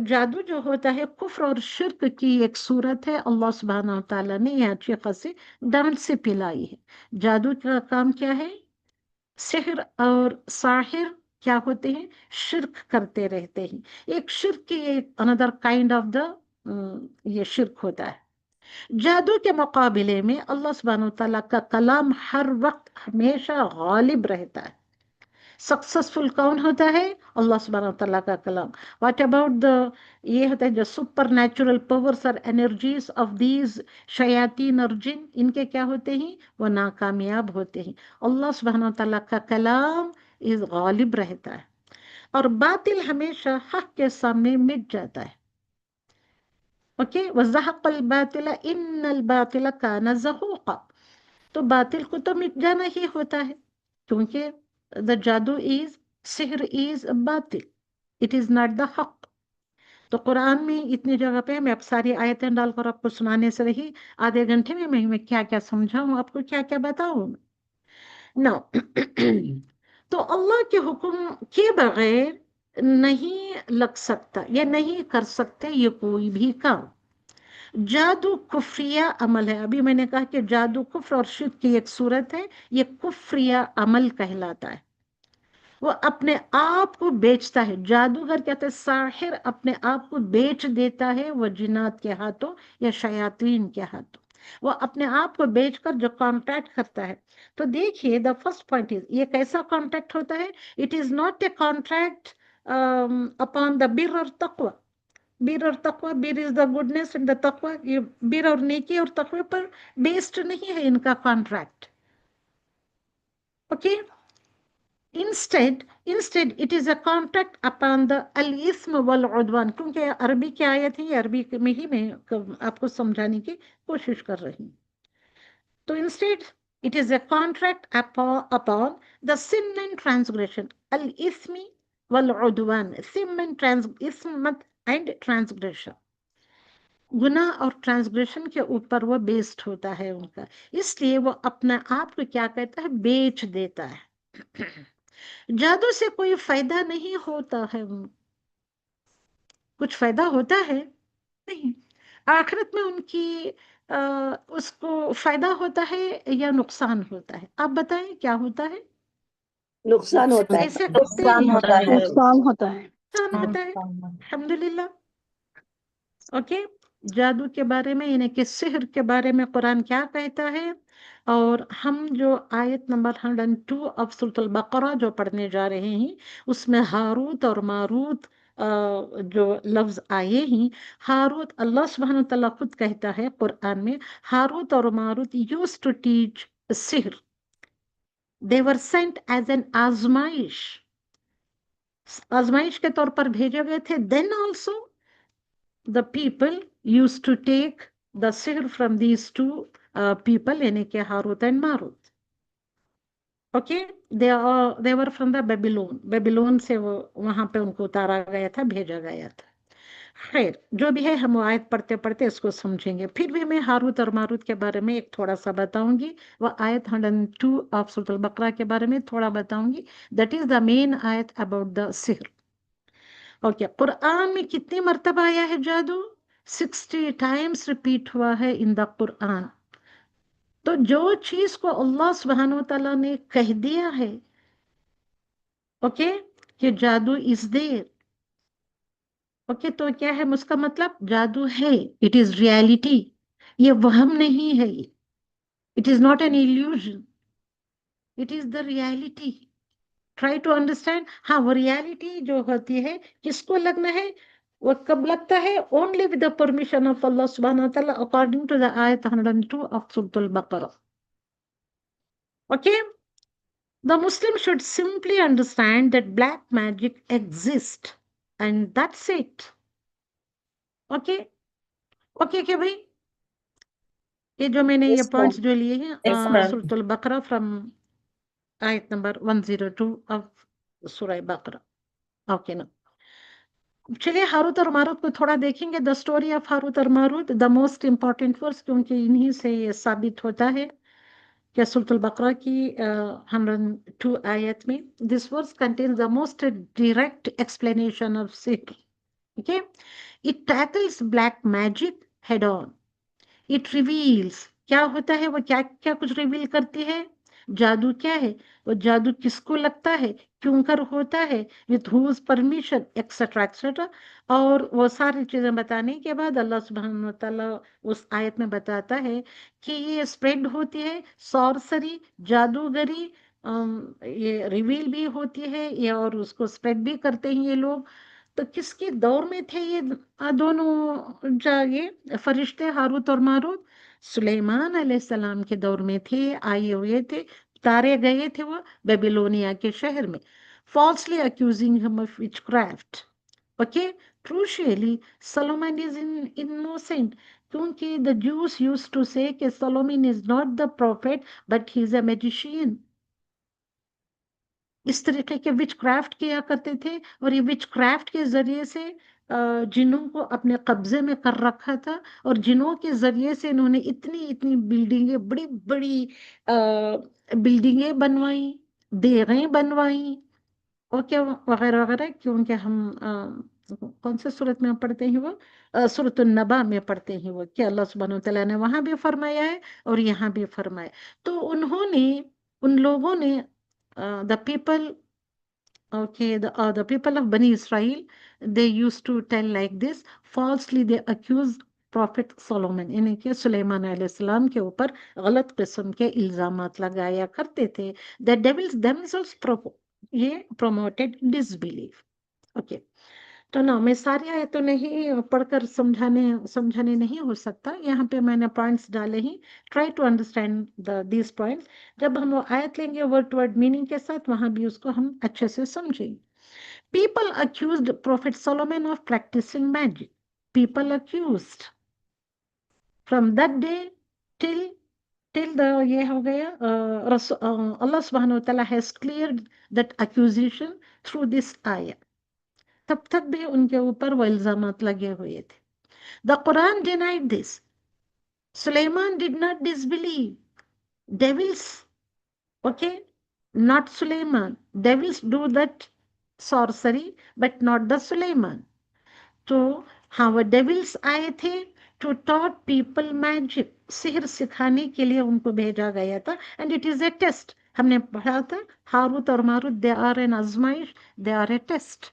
जादू जो होता है कुफ्र और शिर्क की एक सूरत है। अल्लाह सुब्हानहू व तआला ने यह अच्छी खासी डांट से पिलाई है। जादू का काम क्या है, सिहर और साहिर क्या होते हैं, शिर्क करते रहते हैं। एक शिर्क की एक अनदर काइंड ऑफ द ये शिर्क होता है। जादू के मुकाबले में अल्लाह सुब्हानहू व तआला का कलाम हर वक्त हमेशा गालिब रहता है। सक्सेसफुल कौन होता है, अल्लाह सुब्हानहू व तआला का कलाम। व्हाट अबाउट द, ये होता है जो सुपर नेचुरल पावर्स और एनर्जीज ऑफ दीज शयातीन और जिन, इनके क्या होते हैं, वो नाकामयाब होते हैं। अल्लाह सुब्हानहू व तआला का कलाम इस गालिब रहता है और बातिल हमेशा हक के सामने मिट जाता है। ओके, वज़हक़ल बातिल इन्नल बातिल काना ज़हूक़ा। तो बातिल को तो मिट जाना ही होता है, क्योंकि द जादू इज, सिहर इज बातिल, इट इज नॉट द हक। तो कुरान में इतनी जगह पे, मैं अब सारी आयतें डालकर आपको सुनाने से रही, आधे घंटे में मैं क्या क्या समझाऊं, आपको क्या क्या बताऊं ना। तो अल्लाह के हुक्म के बगैर नहीं लग सकता या नहीं कर सकते ये कोई भी काम। जादू कुफ्रिया अमल है। अभी मैंने कहा कि जादू कुफ्र और शिर्क की एक सूरत है, ये कुफ्रिया अमल कहलाता है। वो अपने आप को बेचता है, जादूगर कहते हैं साहिर अपने आप को बेच देता है, वो जिन्नात के हाथों या शयातीन के हाथों। वो अपने आप को बेचकर जो कॉन्ट्रैक्ट करता है। तो देखिए, द फर्स्ट पॉइंट इज, ये कैसा कॉन्ट्रैक्ट होता है, it is not a contract upon the बिर और तकवा। बीर और तकवा, बीर is the goodness and the तकवा, ये बीर और नेकी और तकवे पर बेस्ड नहीं है इनका contract. Okay, instead it is a contract upon the अल इस्म वल उद्वान। क्योंकि अरबी की आयत है, अरबी में ही मैं आपको समझाने की कोशिश कर रही हूँ। तो instead it is a contract upon the sin and transgression, अल इस्मी वल उद्वान, सिम एंड इस्म एंड ट्रांसग्रेशन, गुनाह और ट्रांसग्रेशन के ऊपर वो बेस्ड होता है उनका। इसलिए वो अपने आप को क्या कहता है, बेच देता है। जादू से कोई फायदा नहीं होता है, कुछ फायदा होता है नहीं। आखिरत में उनकी उसको फायदा होता है या नुकसान होता है, आप बताएं क्या होता है। नुकसान होता है। ऐसे करते नुकसान हैं, होता है। नुकसान होता है। नुकसान होता है, अल्हम्दुलिल्लाह। ओके, जादू के बारे में यानी कि सिहर के बारे में कुरान क्या कहता है। और हम जो आयत नंबर 102 ऑफ सूरह बकरा जो पढ़ने जा रहे हैं, उसमें हारूत और मारूत जो लफ्ज आए हैं, हारूत, अल्लाह सुब्हानहू तआला खुद कहता है कुरान में, हारूत और मारूत यूज्ड टू टीच सिहर, they were sent as an आजमाइश, आजमाइश के तौर पर भेजे गए थे। Then also the people used to take the sihr from these two people, यानी कि Harut and Marut. Okay, they were from the Babylon, Babylon से वो वहां पे उनको उतारा गया था, भेजा गया था। खैर, जो भी है, हम आयत पढ़ते पढ़ते इसको समझेंगे। फिर भी मैं हारूत और मारूत के बारे में एक थोड़ा सा बताऊंगी, वो आयत 102 ऑफ सूरह बकरा के बारे में थोड़ा बताऊंगी। दैट इज द मेन आयत अबाउट द सिहर। ओके, कुरान में कितनी मर्तबा आया है जादू, 60 टाइम्स रिपीट हुआ है इन द कुरान। तो जो चीज को अल्लाह सुब्हानहू तआला ने कह दिया है, ओके, कि जादू इज देयर। ओके, तो क्या है उसका मतलब? जादू है, इट इज रियलिटी, ये वहम नहीं है, ये it is not an illusion, it is the reality. Try to understand. हाँ, वो रियलिटी जो होती है किसको लगना है? वो कब लगता है? Only with the permission of Allah सुब्हानहू व तआला, अकॉर्डिंग टू द आयत 102 ऑफ सूरह बकरा। Okay, the Muslim should simply understand that black magic exists, and that's it. Okay, okay क्या भाई? ये जो मैंने ये Yes, ma'am. पॉइंट्स जो लिए हैं Yes, ma'am. सूरह बकरा फ्रॉम आयत नंबर 102 ऑफ सूरह बकरा। ओके ना, चलिए हारूत और मारूत को थोड़ा देखेंगे। द स्टोरी ऑफ हारूत और Marut, the most important verse, क्योंकि इन्हीं से ये साबित होता है कि सूरह बकरा की 102 आयत में, this verse contains the most direct explanation of सिहर। Okay, it tackles black magic head on. It reveals, क्या होता है वो, क्या क्या कुछ रिवील करती है? जादू क्या है, वो जादू किसको लगता है, क्यों कर होता है, with whose permission, etcetera etcetera. और वो सारी चीजें बताने के बाद अल्लाह सुब्हानहू व तआला उस आयत में बताता है कि ये स्प्रेड होती है, सॉर्सरी, जादूगरी, ये रिवील भी होती है ये, और उसको स्प्रेड भी करते हैं ये लोग। तो किसके दौर में थे ये दोनों ये फरिश्ते, हारूत और मारूत? सुलेमान अलैहिस्सलाम के दौर में थे, आए हुए थे, उतारे गए थे वो बेबीलोनिया के शहर में, falsely accusing him of witchcraft. Okay, crucially, Solomon is innocent, क्योंकि the Jews used to say कि Solomon is not the prophet but he is a magician. इस तरीके के विच क्राफ्ट किया करते थे, और ये विच क्राफ्ट के जरिए से जिनों को अपने कब्जे में कर रखा था, और जिनों के जरिए से इन्होंने इतनी इतनी बिल्डिंगें, बड़ी बड़ी बिल्डिंगें बनवाई, देरें बनवाई, और क्या वगैरह वगैरह। क्योंकि हम कौन से सूरत में हम पढ़ते हैं वो, सूरत नबा में पढ़ते हैं वो, कि अल्लाह सुब्हानहू व तआला ने वहां भी फरमाया है और यहाँ भी फरमाया। तो उन्होंने, उन लोगों ने, the people, okay, the people of Bani Israel, they used to tell like this, falsely they accused Prophet Solomon, यानी कि सुलेमान अलैहिस्सलाम के ऊपर गलत किस्म के इल्जामात लगाया करते थे। The devils themselves ये promoted disbelief. Okay, तो ना मैं सारी आयत तो नहीं पढ़कर समझाने नहीं हो सकता, यहाँ पे मैंने पॉइंट्स डाले ही। Try to understand these points. जब हम वो आयत लेंगे वर्ड टू वर्ड मीनिंग के साथ, वहां भी उसको हम अच्छे से समझेंगे। People accused prophet Solomon of practising magic. People accused from that day till till the ये हो गया, अल्लाह सुब्हानहू व तआला has cleared that accusation through this आयत। तब तक भी उनके ऊपर वो इल्जामात लगे हुए थे। The Quran denied this. Sulaiman did not disbelieve. Devils, okay, not Sulaiman. Devils do that sorcery but not the Sulaiman. तो हाँ, वो डेविल्स आए थे टू टॉट पीपल मैजिक, सिहर सिखाने के लिए उनको भेजा गया था। And it is a test. हमने पढ़ा था हारूत और मारूत, दे आर एन आजमाइश, they are a test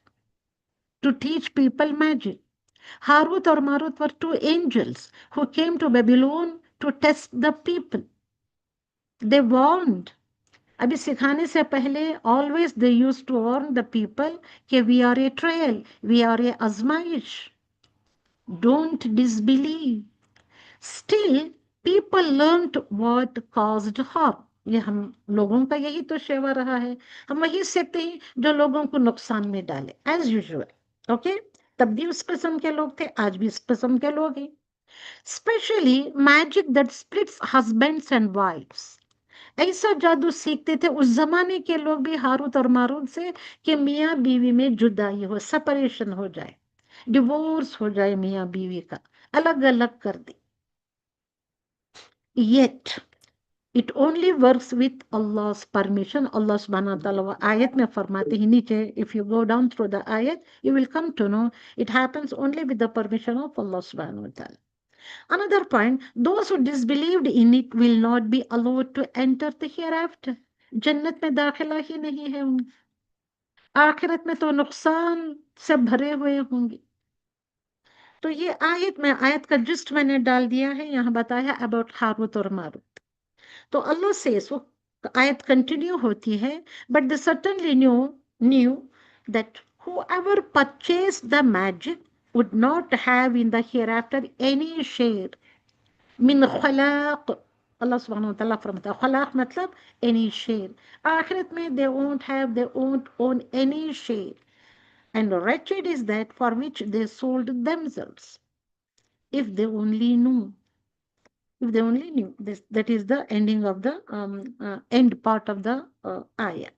to teach people magic. Harut or Marut were two angels who came to Babylon to test the people. They warned. अभी सिखाने से पहले always they used to warn the people कि we are a trial, we are a आजमाइश. Don't disbelieve. Still, people learned what caused harm. ये हम लोगों का यही तो शेवा रहा है, हम वही सीखते हैं जो लोगों को नुकसान में डाले, एज यूजुअल। ओके, तब भी उस किस्म के लोग थे, आज भी इस किस्म के लोग हैं। Specially magic that splits husbands and wifes. ऐसा जादू सीखते थे उस जमाने के लोग भी हारूत और मारूत से, कि मियाँ बीवी में जुदाई हो, सेपरेशन हो जाए, डिवोर्स हो जाए, मियाँ बीवी का अलग अलग कर दे। Yet it only works with Allah's permission. Allah subhanahu wa ta'ala ayat में फरमाते हैं नीचे, if you go down through the ayat, you will come to know it happens only with the permission of Allah subhanahu wa ta'ala. Another point, those who disbelieved in it will not be allowed to enter the hereafter. जन्नत में दाखिला ही नहीं है उन्हें। आखिरत में तो नुकसान से भरे हुए होंगे। तो ये आयत में, आयत का जिस्ट मैंने डाल दिया है, यहाँ बताया अबाउट हारूत और मारूत। तो अल्लाह से वो आयत कंटिन्यू होती है, but they certainly knew that whoever purchased the magic would not have in the hereafter any share min khalaq. अल्लाह सुब्हानहू व तआला फरमाता है खलाक मतलब any share, आखिरत में they won't own any share, and wretched is that for which they sold themselves. If they only knew, if they only knew this, that is the ending of the end part of the ayah.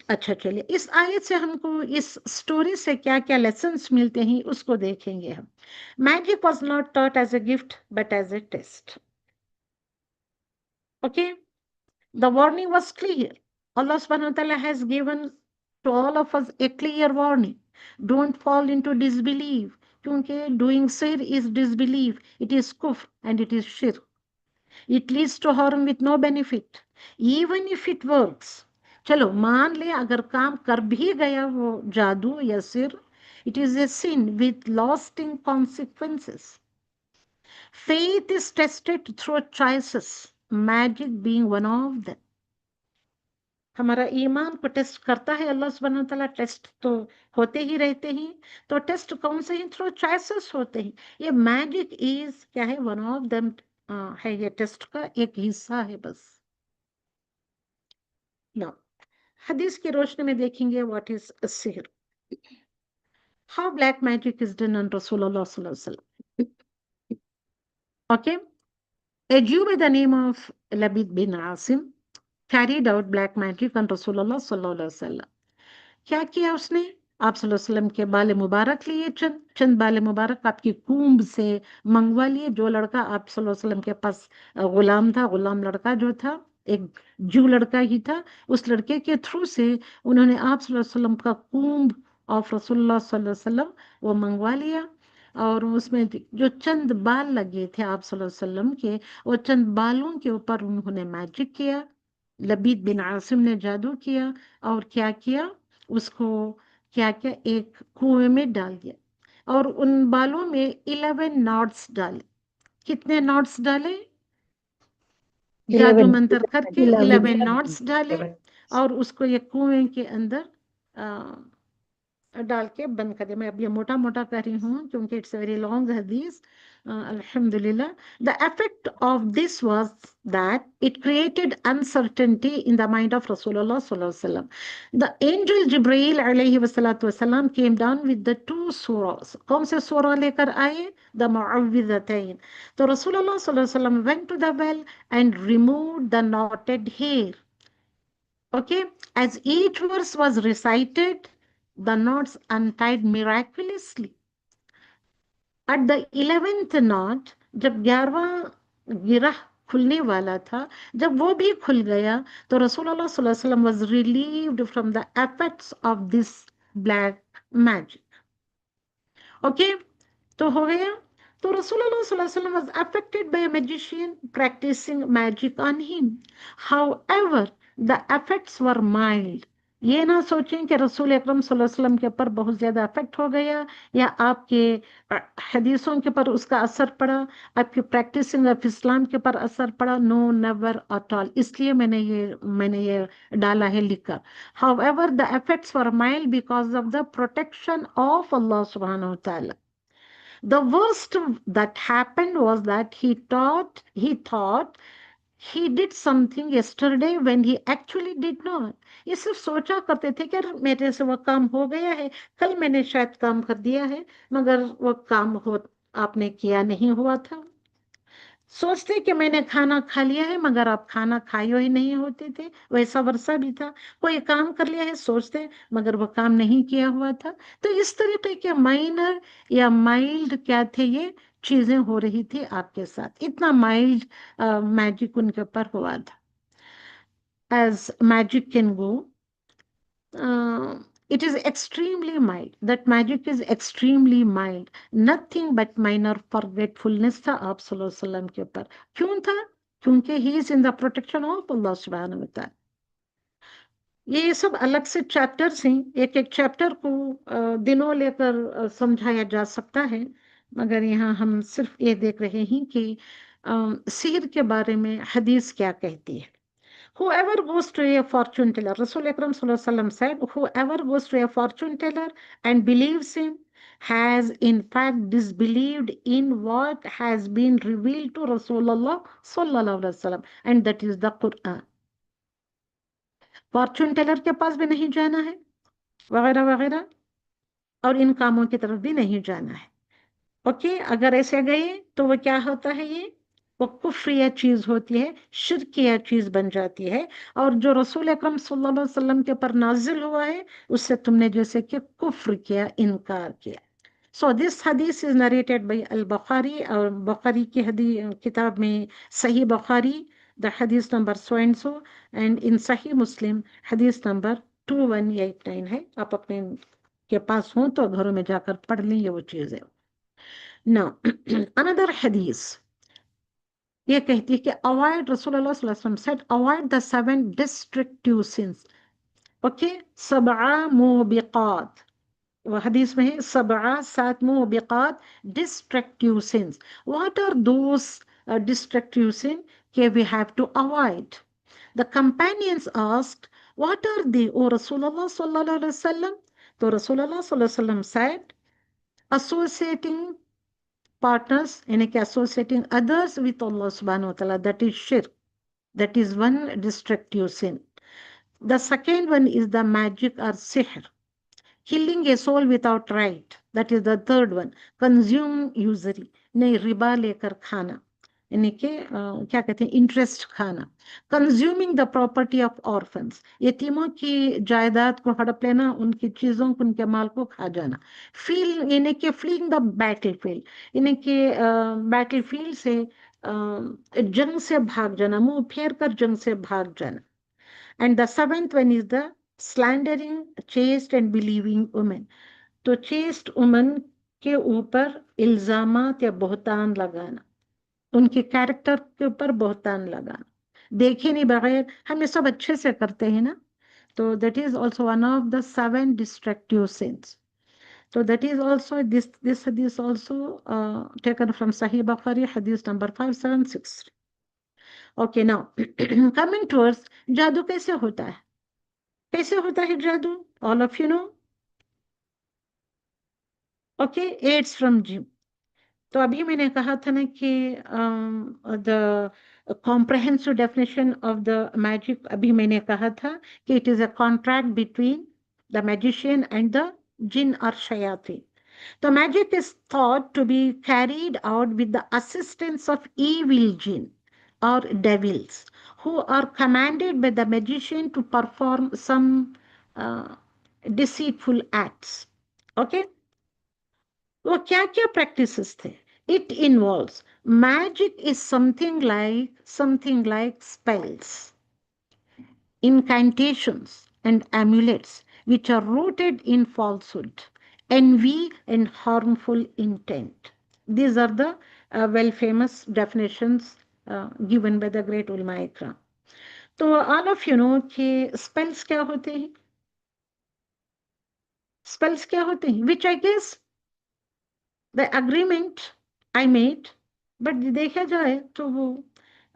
अच्छा चलिए, इस आयत से हमको, इस story से क्या क्या लेसन्स मिलते हैं उसको देखेंगे हम। Magic was not taught as a gift but as a test. Okay, the warning was clear. Allah सुब्हानहू व तआला has given to all of us a clear warning, don't fall into disbelieve, क्योंकि doing सिर is disbelieve, it is कुफ्र and it is शिर्क। It leads to harm with no benefit, even if it works. चलो मान ले अगर काम कर भी गया वो जादू या सिर, it is a sin with lasting consequences. Faith is tested through choices, magic being one of them. हमारा ईमान को टेस्ट करता है अल्लाह सुब्हानहू व तआला, टेस्ट तो होते ही रहते हैं। तो टेस्ट कौन से हैं? थ्रू चॉइसेस होते हैं। ये मैजिक इज क्या है? वन ऑफ देम है, ये टेस्ट का एक हिस्सा है बस। ना हदीस की रोशनी में देखेंगे व्हाट इज सिहर, how black magic is done on रसूलुल्लाह सल्लल्लाहु अलैहि वसल्लम। Okay, a Jew by the name of Labid bin Asim carried out black magic on Rasulullah sallallahu alaihi wasallam. क्या किया उसने? आप सल्लल्लाहु अलैहि वसल्लम के बाल मुबारक लिए, चंद चंद बाल मुबारक आपकी कूंब से मंगवा लिए। जो लड़का आप सल्लल्लाहु अलैहि वसल्लम के पास गुलाम था, गुलाम लड़का जो था, एक जू लड़का ही था, उस लड़के के थ्रू से उन्होंने आप सल्लल्लाहु अलैहि वसल्लम का कूंब ऑफ रसूलुल्लाह सल्लल्लाहु अलैहि वसल्लम वो मंगवा लिया। और उसमें जो चंद बाल लगे थे आप सल्लल्लाहु अलैहि वसल्लम के, वो चंद बालों के ऊपर उन्होंने मैजिक किया। लबीद बिन आसिम ने जादू किया और क्या किया, उसको क्या क्या एक कुएं में डाल दिया और उन बालों में 11 नॉट्स डाले। कितने नॉट्स डाले? जादू 11 मंत्र करके 11 नॉट्स डाले और उसको ये कुएं के अंदर डाल के बंद कर दिया। मैं अब ये मोटा मोटा कर रही हूँ क्योंकि इट्स वेरी लॉन्ग हदीस। Alhamdulillah, the effect of this was that it created uncertainty in the mind of Rasulullah sallallahu alaihi wasallam. The angel Jibreel alayhi wassalatu wasalam came down with the two surahs. कौन से सूरा लेकर आए? The Mu'awwidhatayn. तो Rasulullah sallallahu alaihi wasallam went to the well and removed the knotted hair. Okay, as each verse was recited, the knots untied miraculously. At the 11th knot, जब 11वां गिरह खुलने वाला था, जब वो भी खुल गया तो रसूलुल्लाह सल्लल्लाहु अलैहि वसल्लम was relieved from the effects of this black magic. Okay, तो हो गया। तो रसूलुल्लाह सल्लल्लाहु अलैहि वसल्लम was affected by a magician practicing magic on him. However, the effects were mild. ये ना सोचें कि रसूल अकरम सल्लल्लाहु अलैहि वसल्लम के ऊपर बहुत ज्यादा इफेक्ट हो गया या आपके हदीसों के ऊपर उसका असर पड़ा, आपकी प्रैक्टिसिंग ऑफ इस्लाम के ऊपर असर पड़ा। No, never at all. इसलिए मैंने ये डाला है लिखकर। However, the effects were mild because of the protection of Allah subhanahu wa ta'ala. The worst that happened was that he thought he did something yesterday when he actually did not. ये सिर्फ सोचा करते थे कि मेरे से वो काम हो गया है, कल मैंने शायद काम कर दिया है, मगर वो काम हो आपने किया नहीं हुआ था। सोचते कि मैंने खाना खा लिया है मगर आप खाना खाए ही नहीं होते थे। वैसा वर्षा भी था, कोई काम कर लिया है सोचते मगर वो काम नहीं किया हुआ था। तो इस तरीके के माइनर या माइल्ड क्या थे, ये चीजें हो रही थी आपके साथ। इतना माइल्ड मैजिक उनके ऊपर हुआ था। As magic can go, it is extremely mild. That magic is extremely mild. Nothing but minor forgetfulness था आप सल्लल्लाहु अलैहि वसल्लम के ऊपर। क्यों था? क्योंकि he is in the protection of Allah subhanahu wa ta'ala. ये सब अलग से चैप्टर्स हैं, एक एक चैप्टर को दिनों लेकर समझाया जा सकता है, मगर यहाँ हम सिर्फ ये देख रहे हैं कि सिहर के बारे में हदीस क्या कहती है। Whoever goes to a fortune teller, Rasul Akram Sallallahu Alaihi Wasallam said, whoever goes to a fortune teller and believes him has in fact disbelieved in what has been revealed to Rasulullah Sallallahu Alaihi Wasallam, and that is the Quran. Fortune teller के पास भी नहीं जाना है, वगैरह वगैरह, और इन कामों की तरफ भी नहीं जाना है। ओके, अगर ऐसे गए तो वो क्या होता है, ये वो कुफ्रिया चीज होती है, शिरकिया चीज बन जाती है, और जो रसूल अकरम सल्लल्लाहु अलैहि वसल्लम के ऊपर नाजिल हुआ है उससे तुमने जैसे कि कुफ्र किया, इनकार किया। सो दिस हदीस इज नरेटेड बाय अल बुखारी, और बुखारी की हदीस किताब में सही बुखारी द हदीस number so and so, and in सही मुस्लिम हदीस नंबर 2189 है। आप अपने के पास हो तो घरों में जाकर पढ़ लें, ये वो चीज है। Now, another hadith, ये कहती है कि अवॉइड, रसूलुल्लाह सल्लल्लाहु अलैहि वसल्लम said, avoid the 7 destructive sins. Okay, सबआ मुबिकात, वो हदीस में है सबआ 7 मुबिकात destructive sins. What are those destructive sins that we have to avoid? The companions asked, what are they, O Rasulullah sallallahu alaihi wasallam? तो रसूलुल्लाह सल्लल्लाहु अलैहि वसल्लम said, associating partners, यानी कि associating others with Allah subhanahu wa ta'ala, that is shirk, that is one destructive sin. The second one is the magic or sihr, killing a soul without right, that is the third one. Consume usury, नहीं रिबा लेकर खाना, यानी कि क्या कहते हैं, interest खाना। Consuming the property of orphans, यतीमों की जायदाद को हड़प लेना, उनकी चीजों को, उनके माल को खा जाना। फील, यानी कि फ्लीइंग द बैटल फील्ड, यानी कि बैटल फील्ड से जंग से भाग जाना, मुंह फेर कर जंग से भाग जाना। And the seventh one is the slandering chest and believing women, तो चेस्ट वुमन के ऊपर इल्जामात या बहतान लगाना, उनके कैरेक्टर के ऊपर बहतान लगाना, देखे नहीं बगैर, हम ये सब अच्छे से करते हैं ना, तो that is also one of the 7 destructive since. So that is also this hadith also taken from Sahih Bukhari, hadith number 576. Okay, now coming towards जादू कैसे होता है, कैसे होता है जादू, all of you know. Okay, AIDS from Jim. तो अभी मैंने कहा था ना कि the comprehensive definition of the magic, अभी मैंने कहा था कि it is a contract between the magician and the जिन और शयातीन. The magic is thought to be carried out with the assistance of evil jinn or devils who are commanded by the magician to perform some deceitful acts. Okay? वो क्या क्या practices थे? It involves magic is something like spells, incantations, and amulets which are rooted in falsehood, envy, and harmful intent. These are the well famous definitions given by the great ulama ikram. तो all of you know कि spells क्या होते हैं, spells क्या होते हैं, which I guess the agreement I made, but देखा जाए तो वो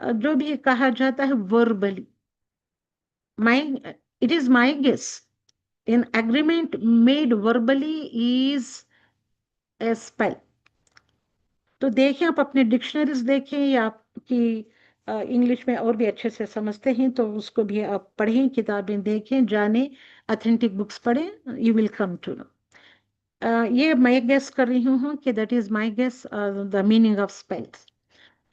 जो भी कहा जाता है verbally, my it is my guess, an agreement made verbally is a spell. तो देखें, आप अपने डिक्शनरीज देखें, या आपकी इंग्लिश में और भी अच्छे से समझते हैं तो उसको भी आप पढ़ें, किताबें देखें, जानें, ऑथेंटिक बुक्स पढ़ें, you will come to know. ये मैं गेस कर रही हूँ कि that is my guess the meaning of spells.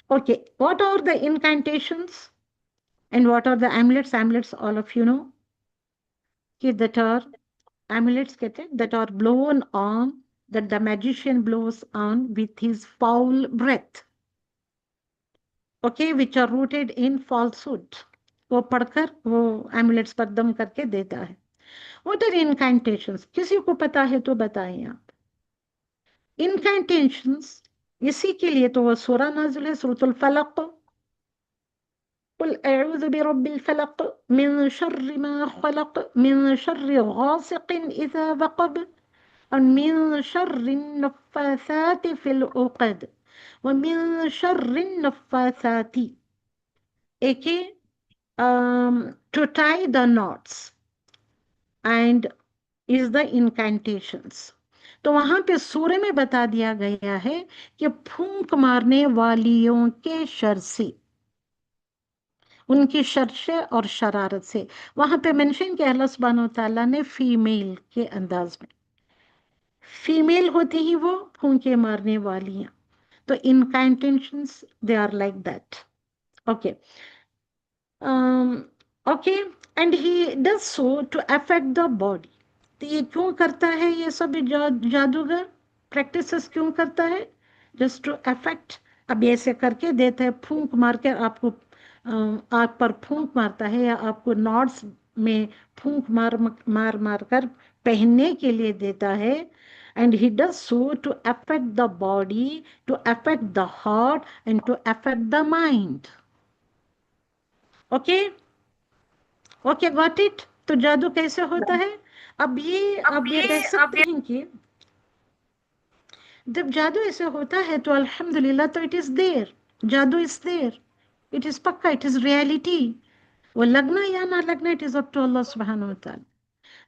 Okay, what are the incantations and what are the amulets? Amulets all of you know कि that are, amulets कहते हैं, that are blown on, that the magician blows on with his foul breath, okay, which are rooted in falsehood. वो पढ़कर वो amulets पर दम करके देता है. What are incantations? किसी को पता है तो बताएं आप. Incantations, इसी के लिए तो वो सूरा नाज़िल है, सूरतुल फलक. कुल अऊज़ु बिरब्बिल फलक मिन शर्रि मा खलक मिन शर्रि गासिकिन इज़ा वक़ब और मिन शर्रि नफ़्फ़ासाति फिल उक़द व मिन शर्रि नफ़्फ़ासाति। एक है to tie the knots and is the incantations। तो वहां पे सूर्य में बता दिया गया है कि फूंक मारने वालियों के शर से, उनकी शर से और शरारत से। वहां पे मेंशन किया अल्लाह सुब्हानहू तआला ने फीमेल के अंदाज में, फीमेल होती ही वो फूंके मारने वालियां। तो incantations they are like that. Okay okay and he does so to affect the body. तो ये क्यों करता है ये सब जादूगर प्रैक्टिसेस क्यों करता है? Just to affect. अब ऐसे करके देता है, फूंक मार के आपको आप पर फूंक मारता है या आपको नॉट्स में फूंक मार मार मार कर पहनने के लिए देता है। And he does so to affect the body, to affect the heart and to affect the mind. Okay okay got it. तो जादू कैसे होता है? अब ये कह सकते हैं कि जब जादू ऐसे होता है तो अल्हम्दुलिल्लाह, तो इट इज देयर, जादू इज देयर, इट इज पक्का, इट इज रियलिटी। वो लगना या ना लगना, इट इज अप टू अल्लाह सुब्हानहू व तआला।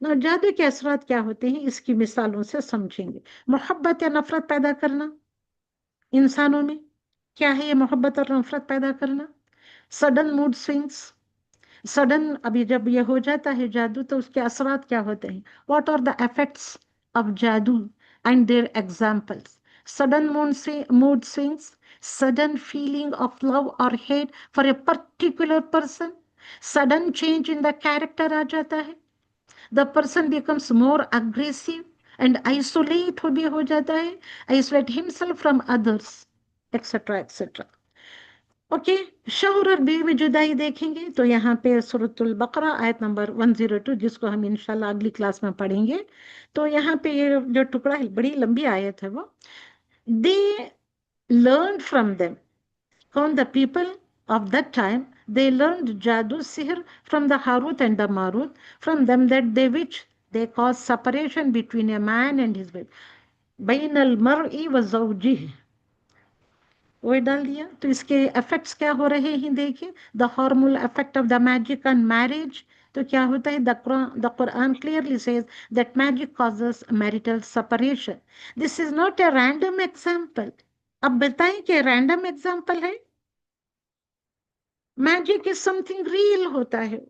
ना जादू के असरात क्या होते हैं इसकी मिसालों से समझेंगे। मोहब्बत या नफरत पैदा करना इंसानों में, क्या है ये मोहब्बत और नफरत पैदा करना? सडन मूड स्विंग्स, सडन, अभी जब ये हो जाता है जादू तो उसके असरात क्या होते हैं? What are the effects of जादू and their examples? Sudden mood swings, sudden feeling of love और hate for a particular person, sudden change in the character आ जाता है, the person becomes more aggressive and isolate भी हो जाता है, isolate himself from others etcetera etcetera. Okay शौहर और बीवी में जुदाई देखेंगे तो यहाँ पे सूरतुल बकरा आयत नंबर 102, जिसको हम इंशाल्लाह अगली क्लास में पढ़ेंगे। तो यहाँ पे ये जो टुकड़ा है, बड़ी लंबी आयत है वो। दे लर्न फ्रॉम देम, कौन? The people of that time, they learned jadoo sihr from the Harut and the Marut, from them that they which they cause separation between a man and his wife, bain al mar'i wa zawjihi। वो डाल दिया। तो इसके effects क्या हो रहे हैं देखिए। The hormonal effect of the magic on marriage. तो क्या होता है? The Quran clearly says that magic causes marital separation. This is not a random example. अब बताएं कि रैंडम एग्जाम्पल है? मैजिक इज समथिंग रियल होता है।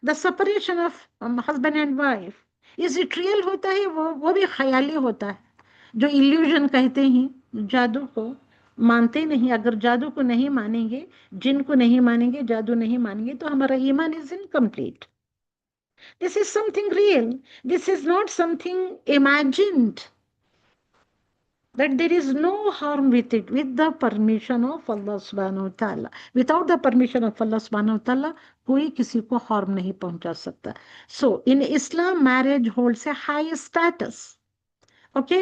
The separation of husband and wife, is it real होता है? वो भी ख्याली होता है, जो इल्यूजन कहते हैं। जादू को मानते नहीं, अगर जादू को नहीं मानेंगे, जिन को नहीं मानेंगे, जादू नहीं मानेंगे, तो हमारा ईमान is incomplete. This is something real, this is not something imagined, that there is no harm with it, with the permission of Allah subhanahu wa ta'ala। Without the permission of Allah subhanahu wa ta'ala, कोई किसी को harm नहीं पहुंचा सकता। So in Islam, marriage holds a high status। Okay,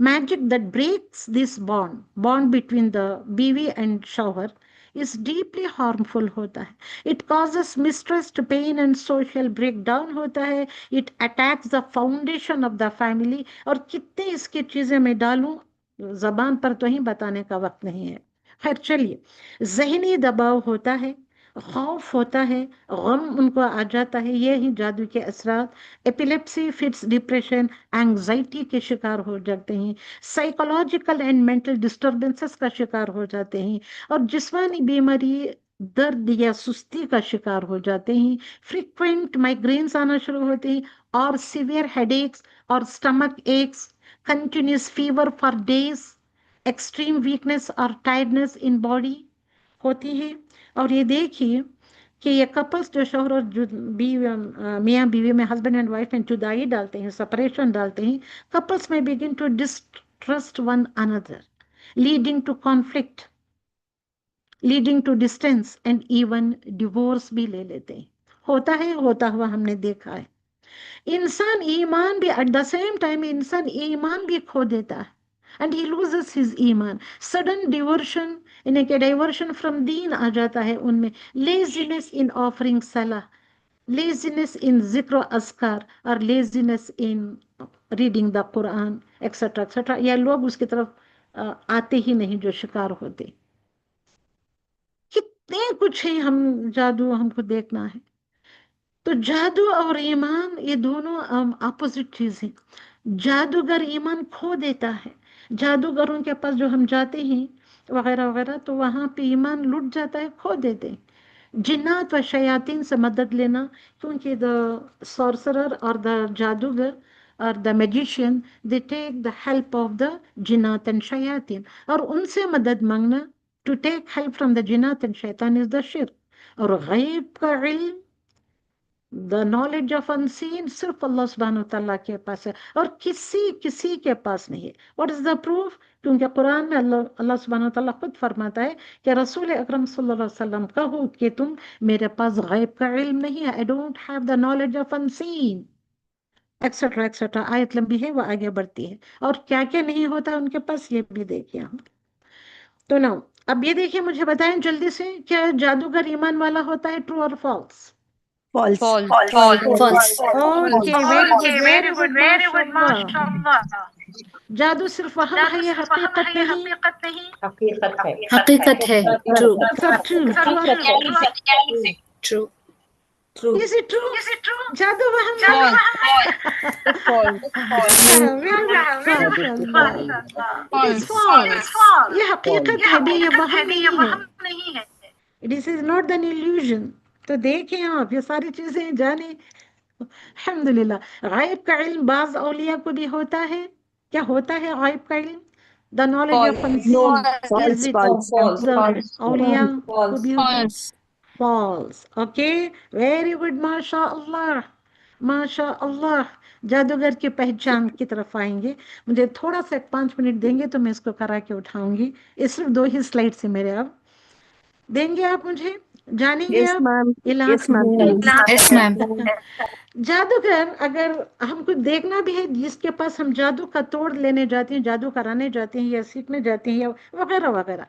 magic that breaks this bond between the बीवी and shower is deeply harmful होता है। It causes mistrust, pain and social breakdown होता है। It attacks the foundation of the family। और कितने इसकी चीजें मैं डालूं, जबान पर तो ही बताने का वक्त नहीं है। खैर चलिए, जहनी दबाव होता है, खौफ होता है, गम उनको आ जाता है, ये ही जादू के असरात। एपिलेप्सी फिट्स, डिप्रेशन, एंग्जाइटी के शिकार हो जाते हैं, साइकोलॉजिकल एंड मेंटल डिस्टर्बेंसेस का शिकार हो जाते हैं, और जिस्मानी बीमारी, दर्द या सुस्ती का शिकार हो जाते हैं। फ्रीक्वेंट माइग्रेन्स आना शुरू होते हैं, और सीवियर हेडेक्स और stomach x, continuous fever for days, extreme weakness और टायर्डनेस इन बॉडी होती है। और ये देखिए कि ये कपल्स जो शौहर और मियाँ बीवी में, हस्बैंड एंड वाइफ में जुदाई डालते हैं, सेपरेशन डालते हैं, कपल्स में begin to distrust one another, leading to conflict, leading to distance and even divorce भी ले लेते हैं। होता है, होता हुआ हमने देखा है। इंसान ईमान भी, एट द सेम टाइम इंसान ईमान भी खो देता है, and he loses his iman। Sudden diversion इन्हें के डाइवर्शन फ्रॉम दीन आ जाता है उनमें, लेजीनेस इन ऑफरिंग सलाह, laziness in zikr askar और laziness in reading the Quran etc etc, या लोग उसकी तरफ आते ही नहीं जो शिकार होते। कितने कुछ है, हम जादू हमको देखना है। तो जादू और ईमान ये दोनों अपोजिट चीज है। जादूगर ईमान खो देता है, जादूगरों के पास जो हम जाते हैं वगैरह वगैरह, तो वहां पे ईमान लुट जाता है, खो देते हैं। जिन्नात व शयातीन से मदद लेना, क्योंकि द सॉर्सरर और द जादूगर और the magician they take the help of the जिन्नात एंड शयातीन, और उनसे मदद मांगना, to take help from the जिन्नात एंड शैतान इज द शिर्क। और गैब का इल्म, द नॉलेज ऑफ अनसीन, सिर्फ अल्लाह सुब्हानहू तआला के पास है और किसी किसी के पास नहीं है। What is the proof? क्योंकि कुरान में अल्लाह सुब्हानहू तआला खुद फरमाता है कि रसूल अकरम सल्लल्लाहु अलैहि वसल्लम कहो कि तुम, मेरे पास गैब का इल्म नहीं है, I don't have the knowledge of unseen etcetera etcetera. आयत लंबी है, वो आगे बढ़ती है, और क्या क्या नहीं होता उनके पास ये भी देखिए हम। तो ना, अब ये देखिए, मुझे बताएं जल्दी से, क्या जादूगर ईमान वाला होता है, ट्रू और false? False. False. Okay, very good माशाल्लाह। जादू सिर्फ वहम है, ये हकीकत नहीं। हकीकत है। हकीकत है। True. True. Is it true? जादू वहम नहीं। It is false. ये हकीकत है भी, ये वहम नहीं है। This is not an illusion. तो देखें आप, ये सारी चीजें जाने। अल्हम्दुलिल्लाह। गायब का इल्म बाज औलिया को भी होता है। क्या होता है गायब का इल्म? The knowledge of unseen False, is false. औलिया को भी False. False. Okay, very good, माशा अल्लाह माशा अल्लाह। जादूगर की पहचान की तरफ आएंगे। मुझे थोड़ा सा 5 मिनट देंगे तो मैं इसको करा के उठाऊंगी। इस सिर्फ 2 ही स्लाइड से मेरे, अब देंगे आप मुझे, जानेंगे Yes, आप ma'am. इलाज? Yes, ma'am. Yes, ma'am. जादूगर, अगर हमको देखना भी है, जिसके पास हम जादू का तोड़ लेने जाते हैं, जादू कराने जाते हैं या सीखने जाते हैं या वगैरह वगैरह,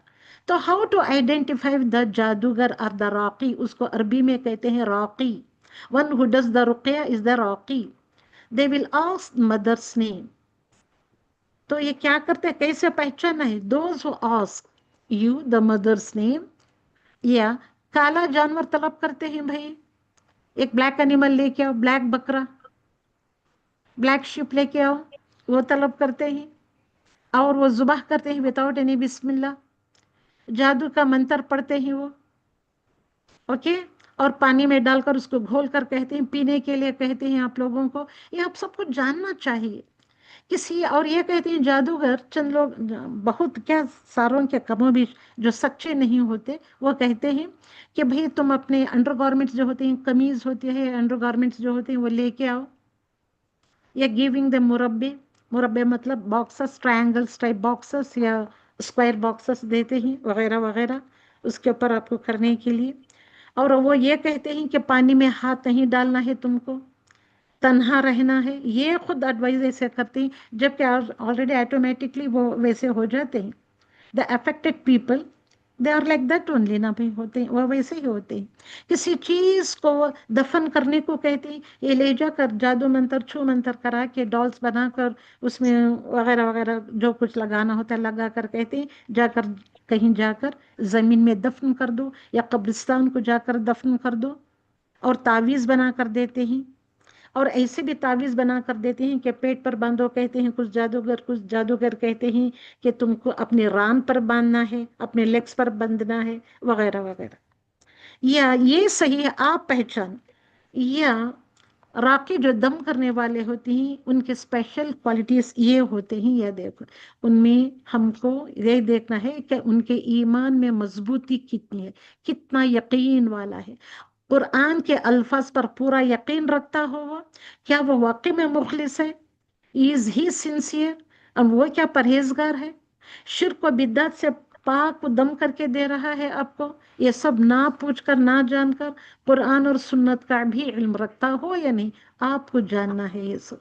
तो हाउ टू आइडेंटिफाई द जादूगर और द राकी? उसको अरबी में कहते हैं राकी। वन हु डज द रुकिया इज द राकी। They will ask mother's name. तो ये क्या करते हैं, कैसे पहचानना है? Those who ask you the mother's name, या काला जानवर तलब करते हैं भाई, एक ब्लैक एनिमल लेके आओ, ब्लैक बकरा, ब्लैक शिप लेके आओ, वो तलब करते हैं और वो जुबाह करते हैं विदाउट एनी बिस्मिल्लाह, जादू का मंत्र पढ़ते हैं वो। ओके, और पानी में डालकर उसको घोल कर कहते हैं पीने के लिए, कहते हैं आप लोगों को। ये आप सबको जानना चाहिए किसी। और ये कहते हैं जादूगर, चंद लोग, बहुत क्या, सारों के कमों भी जो सच्चे नहीं होते, वो कहते हैं कि भाई तुम अपने अंडरगारमेंट्स जो होते हैं, कमीज होती है, अंडरगारमेंट्स जो होते हैं वो लेके आओ, या गिविंग द मुरब्बे, मुरब्बे मतलब बॉक्सेस, ट्रायंगल्स टाइप बॉक्सेस या स्क्वायर बॉक्सेस देते हैं वगैरह वगैरह, उसके ऊपर आपको करने के लिए। और वो ये कहते हैं कि पानी में हाथ नहीं डालना है तुमको, तन्हा रहना है, ये खुद एडवाइस ऐसे करते हैं, जबकि ऑलरेडी ऑटोमेटिकली वो वैसे हो जाते हैं। The affected people they are like that only ना भाई, होते हैं वो वैसे ही होते हैं। किसी चीज को दफन करने को कहते हैं, ये ले जाकर जादू मंत्र छू मंत्र करा के डॉल्स बनाकर उसमें वगैरह वगैरह जो कुछ लगाना होता है लगा कर कहते हैं जाकर, कहीं जाकर जमीन में दफन कर दो, या कब्रिस्तान को जाकर दफन कर दो, और तावीज बना कर देते हैं। और ऐसे भी तावीज बना कर देते हैं कि पेट पर बांधो, कहते हैं कुछ जादूगर कहते हैं कि तुमको अपने रान पर बांधना है, अपने लेग्स पर बांधना है वगैरह वगैरह। या ये सही है आप पहचान, या राकी जो दम करने वाले होते हैं उनके स्पेशल क्वालिटीज ये होते हैं, या देखो उनमें हमको ये देखना है कि उनके ईमान में मजबूती कितनी है, कितना यकीन वाला है, कुरान के अल्फाज पर पूरा यकीन रखता हो वो, क्या वो वाकई में मुखलिस है, इज ही सिंसियर, और वो क्या परहेजगार है, शिर्क व बिद्दत से पाक व दम करके दे रहा है आपको, ये सब ना पूछ कर ना जानकर कुरान और सुन्नत का भी इल्म रखता हो या नहीं, आपको जानना है ये सब।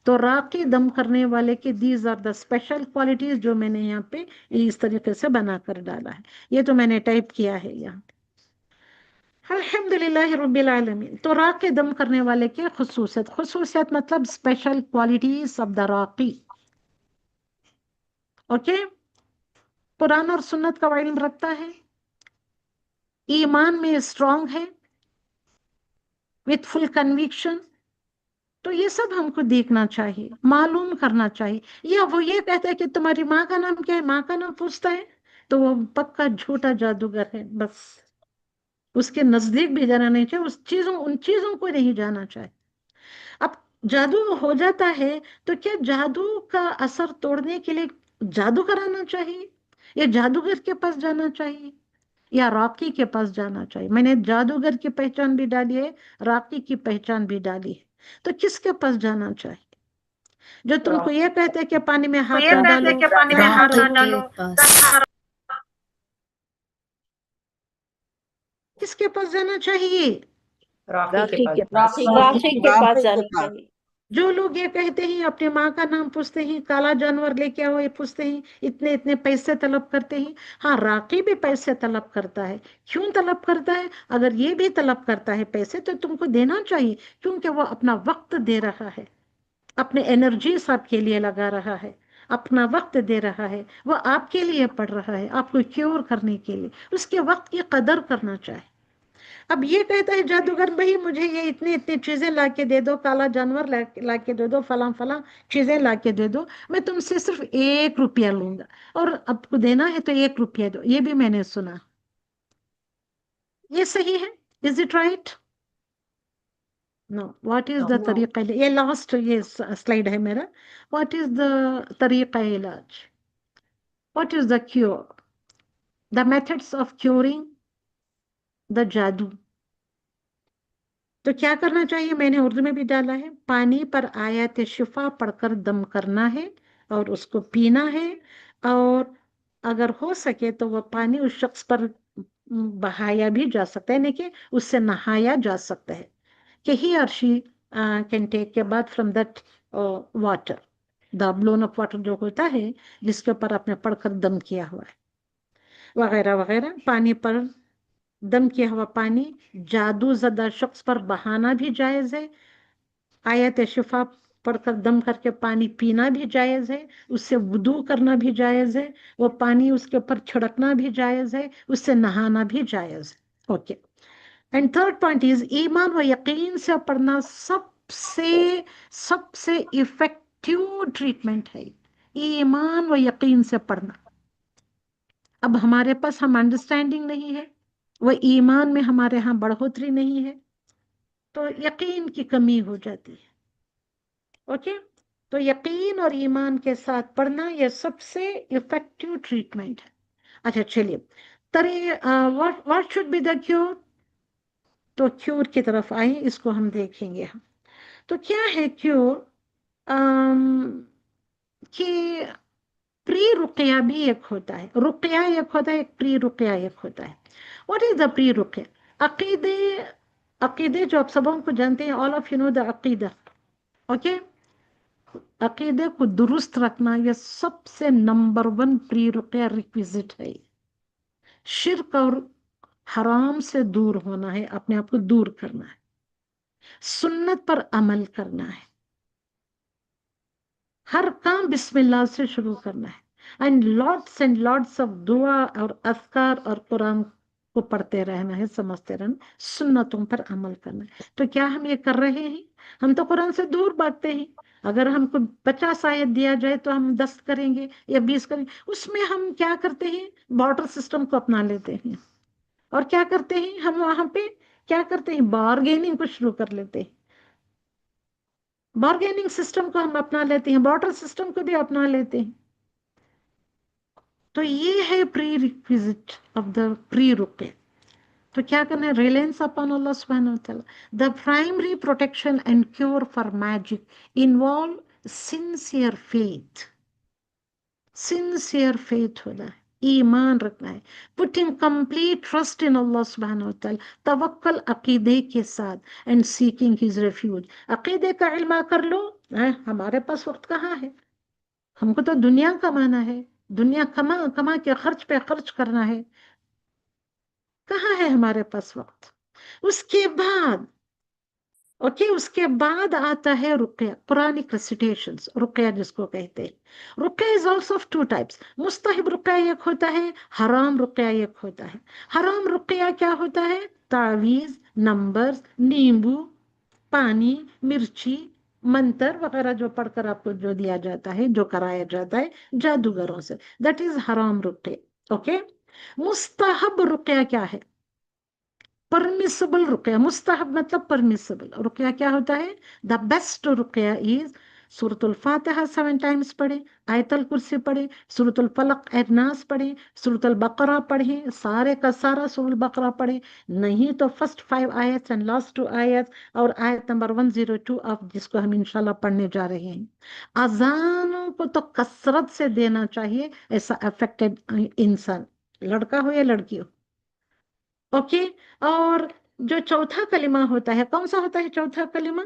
तो राकी दम करने वाले के these are the special qualities जो मैंने यहाँ पे इस तरीके से बनाकर डाला है। ये तो मैंने टाइप किया है यहाँ। अल्हम्दुलिल्लाह रब्बिल आलमीन। तो राकी दम करने वाले के खुसूसियत, खुसूसियत मतलब स्पेशल क्वालिटीज ऑफ द राकी। ओके, कुरान और सुन्नत का इल्म रखता है, ईमान में स्ट्रांग है विथ फुल कन्विक्शन। तो ये सब हमको देखना चाहिए, मालूम करना चाहिए। या वो ये कहता है कि तुम्हारी माँ का नाम क्या है, माँ का नाम पूछता है, तो वो पक्का झूठा जादूगर है। बस उसके नजदीक भी जाना नहीं चाहिए, उन चीजों को नहीं जाना चाहिए। अब जादू हो जाता है तो क्या जादू का असर तोड़ने के लिए जादू कराना चाहिए, या जादूगर के पास जाना चाहिए, या राकी के पास जाना चाहिए? मैंने जादूगर की पहचान भी डाली है, राकी की पहचान भी डाली है। तो किसके पास जाना चाहिए? जो तुमको ये कहते हैं कि पानी में हाथ ना डालो, राकी के पास। किसके पास जाना चाहिए? राखी के पास। राखी राखी के पास जाना चाहिए। जो लोग ये कहते हैं, अपने माँ का नाम पूछते हैं, काला जानवर लेके आओ ये पूछते हैं, इतने इतने पैसे तलब करते हैं। हाँ, राकी भी पैसे तलब करता है। क्यों तलब करता है? अगर ये भी तलब करता है पैसे, तो तुमको देना चाहिए, क्योंकि वो अपना वक्त दे रहा है, अपने एनर्जी आपके लिए लगा रहा है, अपना वक्त दे रहा है, वो आपके लिए पढ़ रहा है, आपको क्योर करने के लिए। उसके वक्त की कदर करना चाहिए। अब ये कहता है जादूगर, भाई मुझे ये इतनी इतनी चीजें ला के दे दो, काला जानवर ला के दे दो, फला फला चीजें ला के दे दो, मैं तुमसे सिर्फ 1 रुपया लूंगा, और आपको देना है तो 1 रुपया दो। ये भी मैंने सुना। ये सही है? Is it right? No. What is the तरीका? ये लास्ट ये स्लाइड है मेरा। व्हाट इज द तरीका इलाज? What is the cure? The methods of curing the जादू। तो क्या करना चाहिए? मैंने उर्दू में भी डाला है। पानी पर आयत शिफा पढ़कर दम करना है और उसको पीना है, और अगर हो सके तो वह पानी उस शख्स पर बहाया भी जा सकता है, यानी कि उससे नहाया जा सकता है, कि ही और she can take a bath from that water, the blown off water जो होता है जिसके ऊपर आपने पढ़कर दम किया हुआ है, वगैरह वगैरह। पानी पर दम किया हुआ पानी जादू ज़दा शख्स पर बहाना भी जायज है, आयत शिफा पढ़कर दम करके पानी पीना भी जायज है, उससे वुदू करना भी जायज है, वो पानी उसके ऊपर छिड़कना भी जायज है, उससे नहाना भी जायज है। Okay. And third point is ईमान व यकीन से पढ़ना सबसे सबसे इफेक्टिव ट्रीटमेंट है, ईमान व यकीन से पढ़ना। अब हमारे पास हम अंडरस्टैंडिंग नहीं है, वह ईमान में हमारे यहाँ बढ़ोतरी नहीं है, तो यकीन की कमी हो जाती है। ओके, तो यकीन और ईमान के साथ पढ़ना यह सबसे इफेक्टिव ट्रीटमेंट है। अच्छा चलिए, तरी what should be the cure? तो क्योर की तरफ आए, इसको हम देखेंगे हम। तो क्या है क्योर? कि प्री रुकया भी एक होता है, रुकया एक होता है, एक प्री रुकया एक होता है। व्हाट इज द प्री रुकया? अकीदे, अकीदे जो आप सबों को जानते हैं, all of you know the अकीदा। ओके, अकीदे को दुरुस्त रखना यह सबसे नंबर 1 प्री रुकया रिक्विजिट है। शिर्क और हराम से दूर होना है, अपने आप को दूर करना है, सुन्नत पर अमल करना है, हर काम बिस्मिल्लाह से शुरू करना है, एंड लॉट्स ऑफ दुआ और अज़कार और कुरान को पढ़ते रहना है, समझते रहना, सुन्नतों पर अमल करना है। तो क्या हम ये कर रहे हैं? हम तो कुरान से दूर भागते हैं। अगर हमको 50 आयत दिया जाए तो हम 10 करेंगे या 20 करेंगे। उसमें हम क्या करते हैं? बॉर्डर सिस्टम को अपना लेते हैं, और क्या करते हैं हम वहां पे? क्या करते हैं? बार्गेनिंग को शुरू कर लेते हैं। बार्गेनिंग सिस्टम को हम अपना लेते हैं, बॉर्डर सिस्टम को भी अपना लेते हैं। तो ये है pre requisite of the pre रुके। तो क्या करना है? रिलायंस अपॉन अल्लाह सुब्हानहू व तआला। The primary protection and cure for magic involve sincere faith. Sincere faith होना है, ईमान रखना है, पुटिंग कंप्लीट ट्रस्ट इन अल्लाह सुब्हानहू व तआला, तवक्कल अकीदे के साथ, एंड सीकिंग हिज रेफ्यूज। अकीदे का इल्म कर लो, हमारे पास वक्त कहाँ है? हमको तो दुनिया कमाना है, दुनिया कमा कमा के खर्च पे खर्च करना है। कहाँ है हमारे पास वक्त? उसके बाद उसके बाद आता है रुक़या, कुरानिक रेसिटेशंस, रुक़या जिसको कहते हैं। रुक़या इज ऑल्सो ऑफ 2 टाइप्स। मुस्तहिब रुक़या एक होता है, हराम रुक़या एक होता है। हराम रुक़या क्या होता है? तावीज़, नंबर्स, नींबू, पानी, मिर्ची, मंत्र वगैरह जो पढ़कर आपको जो दिया जाता है, जो कराया जाता है जादूगरों से, दैट इज हराम रुक़या। ओके। मुस्तहब रुक़या क्या है? परमिसिबल रुक़या। मुस्तहब मतलब परमिसिबल। रुक़या क्या होता है? द बेस्ट रुक़या इज सूरतुल फातिहा 7 टाइम्स पढ़े, आयतल कुर्सी पढ़े, सूरतुल फलक एंड नास पढ़े, सूरतुल बकरा पढ़े, सारे का सारा सूरतुल बकरा पढ़े, नहीं तो फर्स्ट 5 आयत एंड लास्ट 2 आयत, और आयत नंबर 102 ऑफ जिसको हम इंशाल्लाह पढ़ने जा रहे हैं। अजानों को तो कसरत से देना चाहिए, ऐसा अफेक्टेड इंसान, लड़का हो या लड़की हो। ओके। और जो चौथा कलिमा होता है, कौन सा होता है चौथा कलिमा?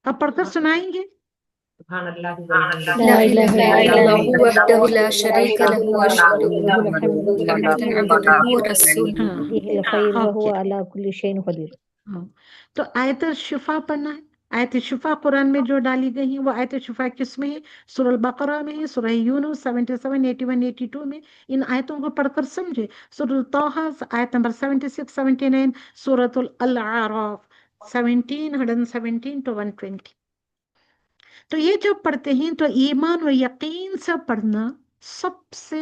आप पढ़कर सुनाएंगे? सुभान अल्लाह ला इलाहा इल्लल्लाहु वहदहु ला शरीका लहु व अशहदु वल्हम्दु अन्ना मुहम्मदन अब्दुहु व रसूलुहु। हाँ, बिहिल खैर व हुवा ओके। अला कुल्ली शैइन कदीर। हाँ, तो आयत शिफा पढ़ना है। आयत शिफा कुरान में जो डाली गई है वो आयत शिफा किस में है? सूरह बकरा में है, सूरह यूनुस 77, 81, 82 में। इन आयतों को पढ़कर समझे। सूरह तौहा आयत नंबर 76, 79, सूरह अल आराफ 17 to 120। तो ये जब पढ़ते हैं तो ईमान व यकीन से पढ़ना सबसे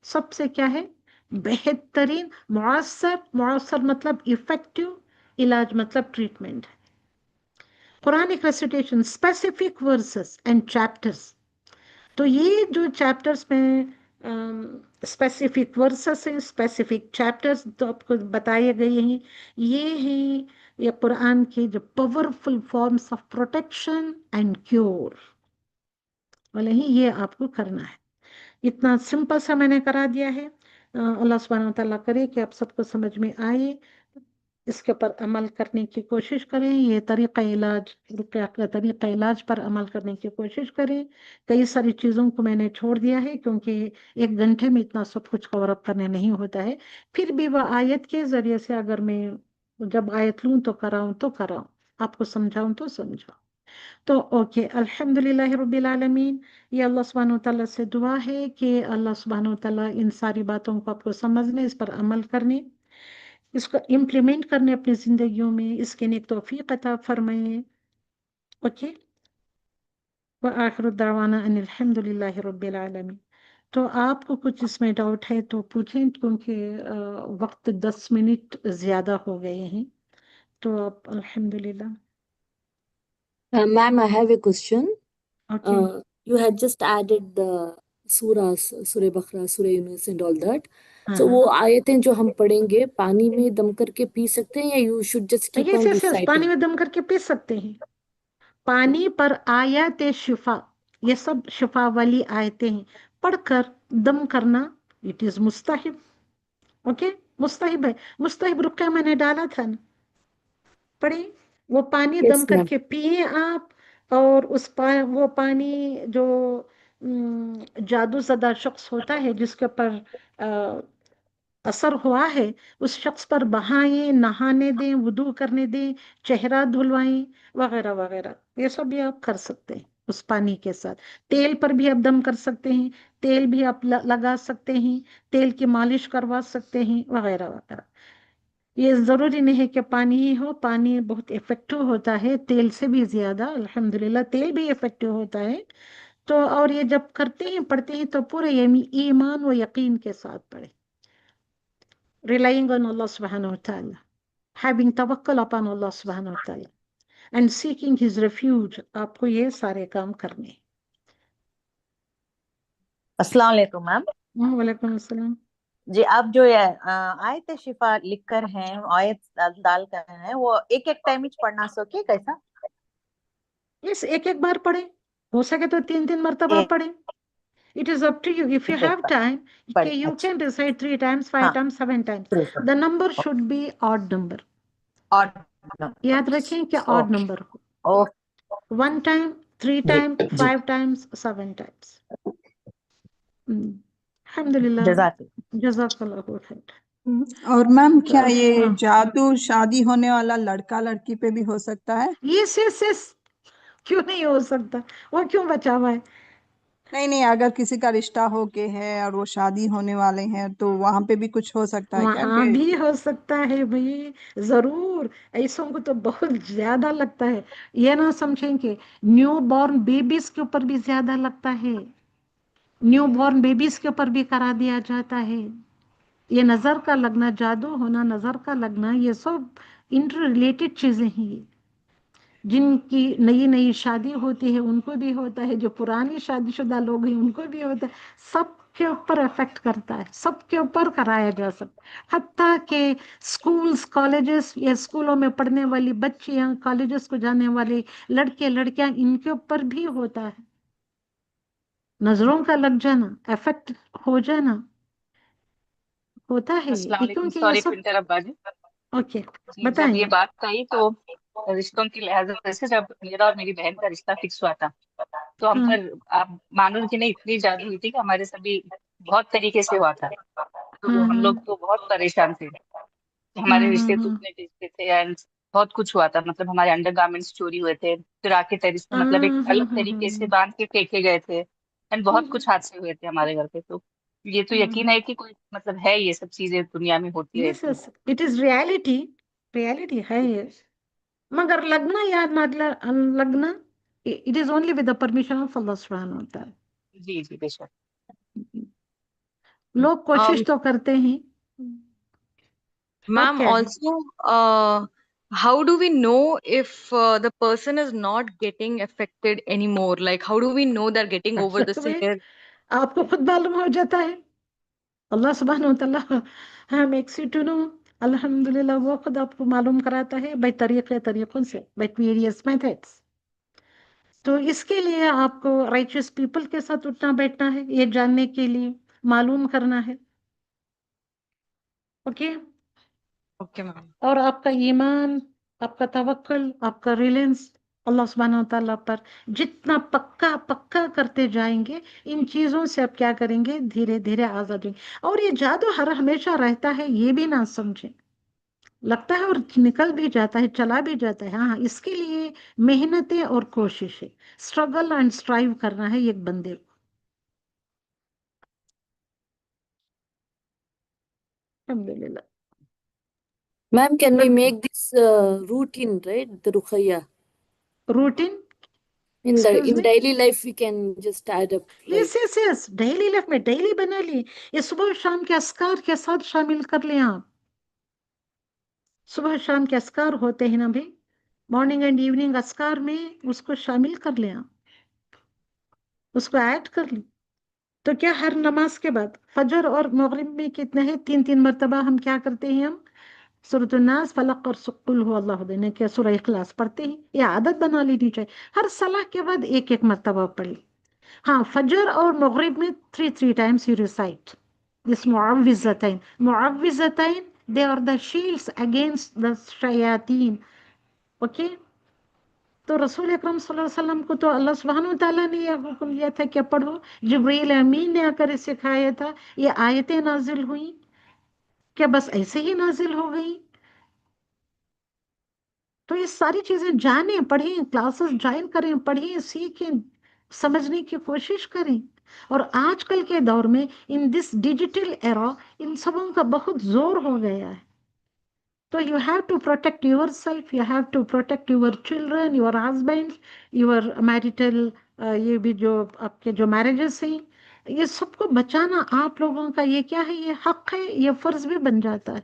सबसे क्या है? बेहतरीन मुअस्सर मतलब इफेक्टिव, इलाज मतलब ट्रीटमेंट है। Quranic recitation, specific versus and chapters. तो ये जो चैप्टर्स में स्पेसिफिक वर्सेस हैं, स्पेसिफिक चैप्टर्स तो आपको बताए गए हैं, ये हैं ये कुरान के जो powerful forms of protection and cure. बोले ही ये आपको करना है। इतना सिंपल सा मैंने करा दिया है। अल्लाह सुब्हानहू व तआला करे कि आप सबको समझ में आए, इसके ऊपर अमल करने की कोशिश करें। ये तरीक़ा इलाज, रुक़या का तरीक़ा इलाज पर अमल करने की कोशिश करें। कई सारी चीज़ों को मैंने छोड़ दिया है क्योंकि 1 घंटे में इतना सब कुछ कवर अप करने नहीं होता है। फिर भी वह आयत के ज़रिए से अगर मैं जब आयत लूँ तो कराऊँ, आपको समझाऊँ तो समझाऊँ। तो ओके, अल्हम्दुलिल्लाह रब्बिल आलमीन। ये अल्लाह सुब्हानहू व तआला से दुआ है कि अल्लाह सुब्हानहू व तआला इन सारी बातों को आपको समझने, इस पर अमल करने, इसको इम्प्लीमेंट करने अपनी जिंदगियों में, इसके नेक तौफीक अता फरमाए। ओके। व आखिर दावाना अनिल हम्दुलिल्लाहि रब्बिल आलमीन। तो आपको कुछ इसमें डाउट है तो पूछें, क्योंकि वक्त 10 मिनट ज्यादा हो गए हैं। तो आप अल्हम्दुलिल्लाह। Ma'am, I have a question. Okay. You had just added the surahs, Surah Baqarah, Surah Yunus and all that. हाँ So हाँ, वो आयतें जो हम पढ़ेंगे पानी में दम करके पी सकते हैं या you should just keep yes on yes yes, पानी reciting? में दम करके पी सकते हैं। पानी पर आयत शिफा, ये सब शिफा वाली आयतें हैं, पढ़कर दम करना इट इज मुस्तहिब। ओके, मुस्तहिब है। मुस्तहिब रुक़या मैंने डाला था ना, पढ़े। वो पानी दम Yes, ma'am. करके पिए आप। और वो पानी जो जादू ज़दा शख्स होता है जिसके ऊपर असर हुआ है, उस शख्स पर बहाएं, नहाने दें, वुदू करने दें, चेहरा धुलवाएं वगैरह वगैरह, ये सब भी आप कर सकते हैं उस पानी के साथ। तेल पर भी आप दम कर सकते हैं, तेल भी आप लगा सकते हैं, तेल की मालिश करवा सकते हैं वगैरह वगैरह। ये जरूरी नहीं है कि पानी ही हो, पानी बहुत इफेक्टिव होता है तेल से भी ज्यादा, अल्हम्दुलिल्लाह तेल भी इफेक्टिव होता है। तो और ये जब करते हैं पढ़ते हैं तो पूरे ईमान व यकीन के साथ पढ़े, relying on Allah subhanahu wa ta'ala, having tawakkul upon Allah subhanahu wa ta'ala and seeking his refuge। आपको ये सारे काम करने। अस्सलाम वालेकुम मैम वालेकुम अस्सलाम। जी। आप जो आयत शिफा लिख कर हैं, आयत डाल कर हैं, वो एक एक टाइम पढ़ना सके कैसा? यस, एक एक बार पढ़े, हो सके तो 3 मरतबा एक पढ़े। It is up to you. If you एक have बार time, पढ़ you अच्छा। can recite 3 times, 5 हाँ times, 7 times. ठीक है। The number should be odd number. और याद रखें कि odd ओके number हो। ओके 1 time, 3 जी time, जी 5 times, 7 times. Alhamdulillah. जज़ाकल्लाह। जज़ाकल्लाहु खैर। और मैम क्या तो ये हाँ, जादू शादी होने वाला लड़का लड़की पे भी हो सकता है? यस, क्यों नहीं हो सकता? वो क्यों बचा हुआ है? नहीं नहीं, अगर किसी का रिश्ता हो के है और वो शादी होने वाले हैं तो वहां पे भी कुछ हो सकता है क्या वहां कि? भी हो सकता है भाई, जरूर। ऐसों को तो बहुत ज्यादा लगता है। ये ना समझें कि न्यू बॉर्न बेबीज के ऊपर भी ज्यादा लगता है, न्यू बॉर्न बेबीज के ऊपर भी करा दिया जाता है। ये नजर का लगना, जादू होना, नजर का लगना, ये सब इंटर रिलेटेड चीजें हैं। ये जिनकी नई नई शादी होती है उनको भी होता है, जो पुरानी शादीशुदा लोग हैं उनको भी होता है। सबके ऊपर इफेक्ट करता है, सबके ऊपर कराया जा सकता है। हत्ता के स्कूल्स, कॉलेजेस या स्कूलों में पढ़ने वाली बच्चियां, कॉलेजेस को जाने वाले लड़के लड़कियां, इनके ऊपर भी होता है। नजरों का लग जाना, इफेक्ट हो जाना होता है अस्सलाम ये, वालेकुम, क्योंकि ये सॉरी टू सब। इंटरप्ट बाजी। ओके, जी, जब ये बताएं। बात कही तो रिश्तों की लिहाज से जब मेरा और मेरी बहन का रिश्ता फिक्स हुआ था तो हम हाँ पर, आप मानो कि नहीं, इतनी जादू हुई थी कि हमारे सभी बहुत तरीके से हुआ था। तो हाँ हम हाँ लोग तो बहुत परेशान थे, हमारे हाँ रिश्ते हाँ टूटने के थे एंड बहुत कुछ हुआ था। मतलब हमारे अंडरगारमेंट्स चोरी हुए थे, फिर आके टेरिस पे मतलब एक हाँ हाँ अलग हाँ तरीके से हाँ बांध के फेंके गए थे एंड बहुत कुछ हादसे हुए थे हमारे घर पे। तो ये तो यकीन है कि कोई मतलब है, ये सब चीजें दुनिया में होती यस रहती हैं। Yes, it is reality, reality है ये। मगर लगना या ना लगना, it is only with the permission of Allah सुब्हानहू व तआला। जी जी बेशक। लोग कोशिश तो करते हैं। और Ma'am, क्या है? also, how do we know if the person is not getting affected anymore? Like, how do we know they're getting over the भाई, scenario? आपको खुद मालूम हो जाता है। अल्लाह सुब्हानहू व तआला हाँ मेक्स यू टू नो। अल्हम्दुलिल्लाह, वो खुद आपको मालूम कराता है बाई तरीकों से, बाई वेरियस मेथड्स। तो इसके लिए आपको राइचियस पीपल के साथ उठना बैठना है, ये जानने के लिए, मालूम करना है। ओके। Okay, ma'am. और आपका ईमान, आपका तवक्कुल, आपका रिलायंस अल्लाह सुब्हानहू व तआला पर जितना पक्का पक्का करते जाएंगे, इन चीजों से आप क्या करेंगे, धीरे धीरे आजाद होंगे। और ये जादू हर हमेशा रहता है, ये भी ना समझें। लगता है और निकल भी जाता है, चला भी जाता है। हाँ, इसके लिए मेहनतें और कोशिशें, स्ट्रगल एंड स्ट्राइव करना है एक बंदे को। अल्हम्दुलिल्लाह। Ma'am, can we लग make this routine, right? The Ruqayya. Routine, In excuse in me. daily life, we can just add up, yes right? Yes yes, daily life में डेली बना लिए। ये सुबह शाम के अस्कार के साथ शामिल कर लें आप। सुबह शाम के अस्कार होते हैं ना भाई, मॉर्निंग एंड इवनिंग अस्कार में उसको शामिल कर लें आप, उसको ऐड कर लें। तो क्या हर नमाज के बाद, फजर और मगरिब में कितने हैं, 3 3 मरतबा हम क्या करते हैं, हम सूरह नास, फलक और कुल हु अल्लाहु अहद, ने क्या सूरह इखलास पढ़ते हैं। ये आदत बना लेनी चाहिए, हर सलाह के बाद एक एक मरतबा पढ़े। हाँ, फजर और मगरिब में 3 3 times you recite this mu'awwizatayn. Mu'awwizatayn, they are the shields against the shayateen. Okay? तो रसूल अकरम सल्लल्लाहु अलैहि वसल्लम को तो अल्लाह सुब्हानहू व तआला ने यह हुक्म दिया था कि पढ़ो, जिब्रील अमीन ने आकर सिखाया था। ये आयतें नाजिल हुई, क्या बस ऐसे ही नाजिल हो गई? तो ये सारी चीजें जानें, पढ़ें, क्लासेस ज्वाइन करें, पढ़ें, सीखें, समझने की कोशिश करें। और आजकल के दौर में, इन दिस डिजिटल एरा, इन सबों का बहुत जोर हो गया है। तो you have to protect yourself, you have to protect your children, your husband, your marital, ये भी जो आपके जो मैरिजेस हैं, ये सबको बचाना आप लोगों का ये क्या है, ये हक है, ये फर्ज भी बन जाता है।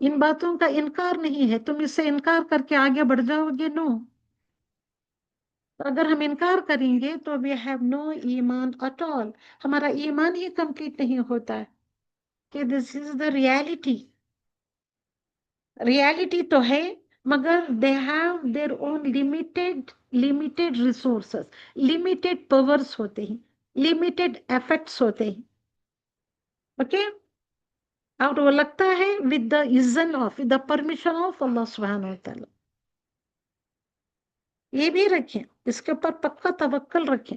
इन बातों का इनकार नहीं है, तुम इससे इनकार करके आगे बढ़ जाओगे, नो। अगर हम इनकार करेंगे तो वी हैव नो ईमान एट ऑल, हमारा ईमान ही कंप्लीट नहीं होता है कि this is the reality. Reality तो है, मगर they have their own limited resources, limited powers होते हैं, लिमिटेड एफेक्ट्स होते हैं। ओके। और वो लगता है विद द इज़्न of, with the permission of Allah सुब्हानहू व तआला। ये भी रखें, इसके ऊपर पक्का तवक्कल रखें।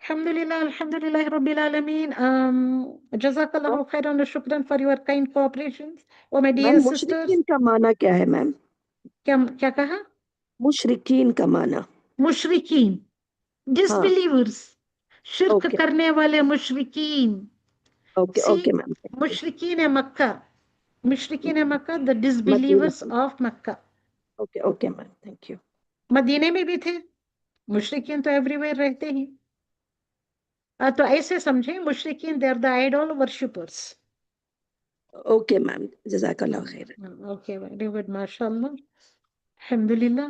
अल्हम्दुलिल्लाह, अल्हम्दुलिल्लाह रब्बिल आलमीन। जज़ाकल्लाहु खैरन व शुक्रन for your kind cooperation. O my ma'am dear मुशरिकीन सिस्टर्स, का माना क्या है मैम? क्या क्या कहा? मुशरिकीन का माना? मुशरिकीन, हाँ, डिसबिलीवर्स, शिर्क ओके करने वाले मुशरिकीन। Okay see, okay ma'am, thank you. मुशरिकीन मक्का, मुशरिकीन Mecca, the Medina, disbelievers of Mecca. Okay okay ma'am, thank you. मदीने में भी थे मुशरिकीन, तो एवरीवेयर रहते ही। तो ऐसे समझे, मुशरिकीन they are the idol worshippers. Okay ma'am, जज़ाकल्लाह खैर। ओके, वेरी गुड, माशाल्लाह, अल्हम्दुलिल्लाह।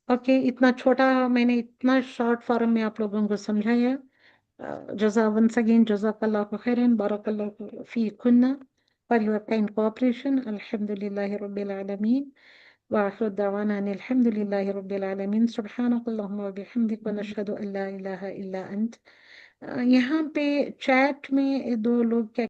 ओके, इतना छोटा, मैंने इतना शॉर्ट फॉर्म में आप लोगों को समझाया। जज़ा वंस अगेन, जज़ाकल्लाहु खैरन, बारकल्लाहु फीकुन्ना फॉर योर काइंड कोऑपरेशन। अल्हम्दुलिल्लाहि रब्बिल आलमीन व आखिर दावाना अनिल हम्दुलिल्लाहि रब्बिल आलमीन। सुब्हानकल्लाहुम्मा व बिहम्दिक व नशहदु अल्ला इलाहा इल्ला अंत। यहाँ पे चैट में दो लोग क्या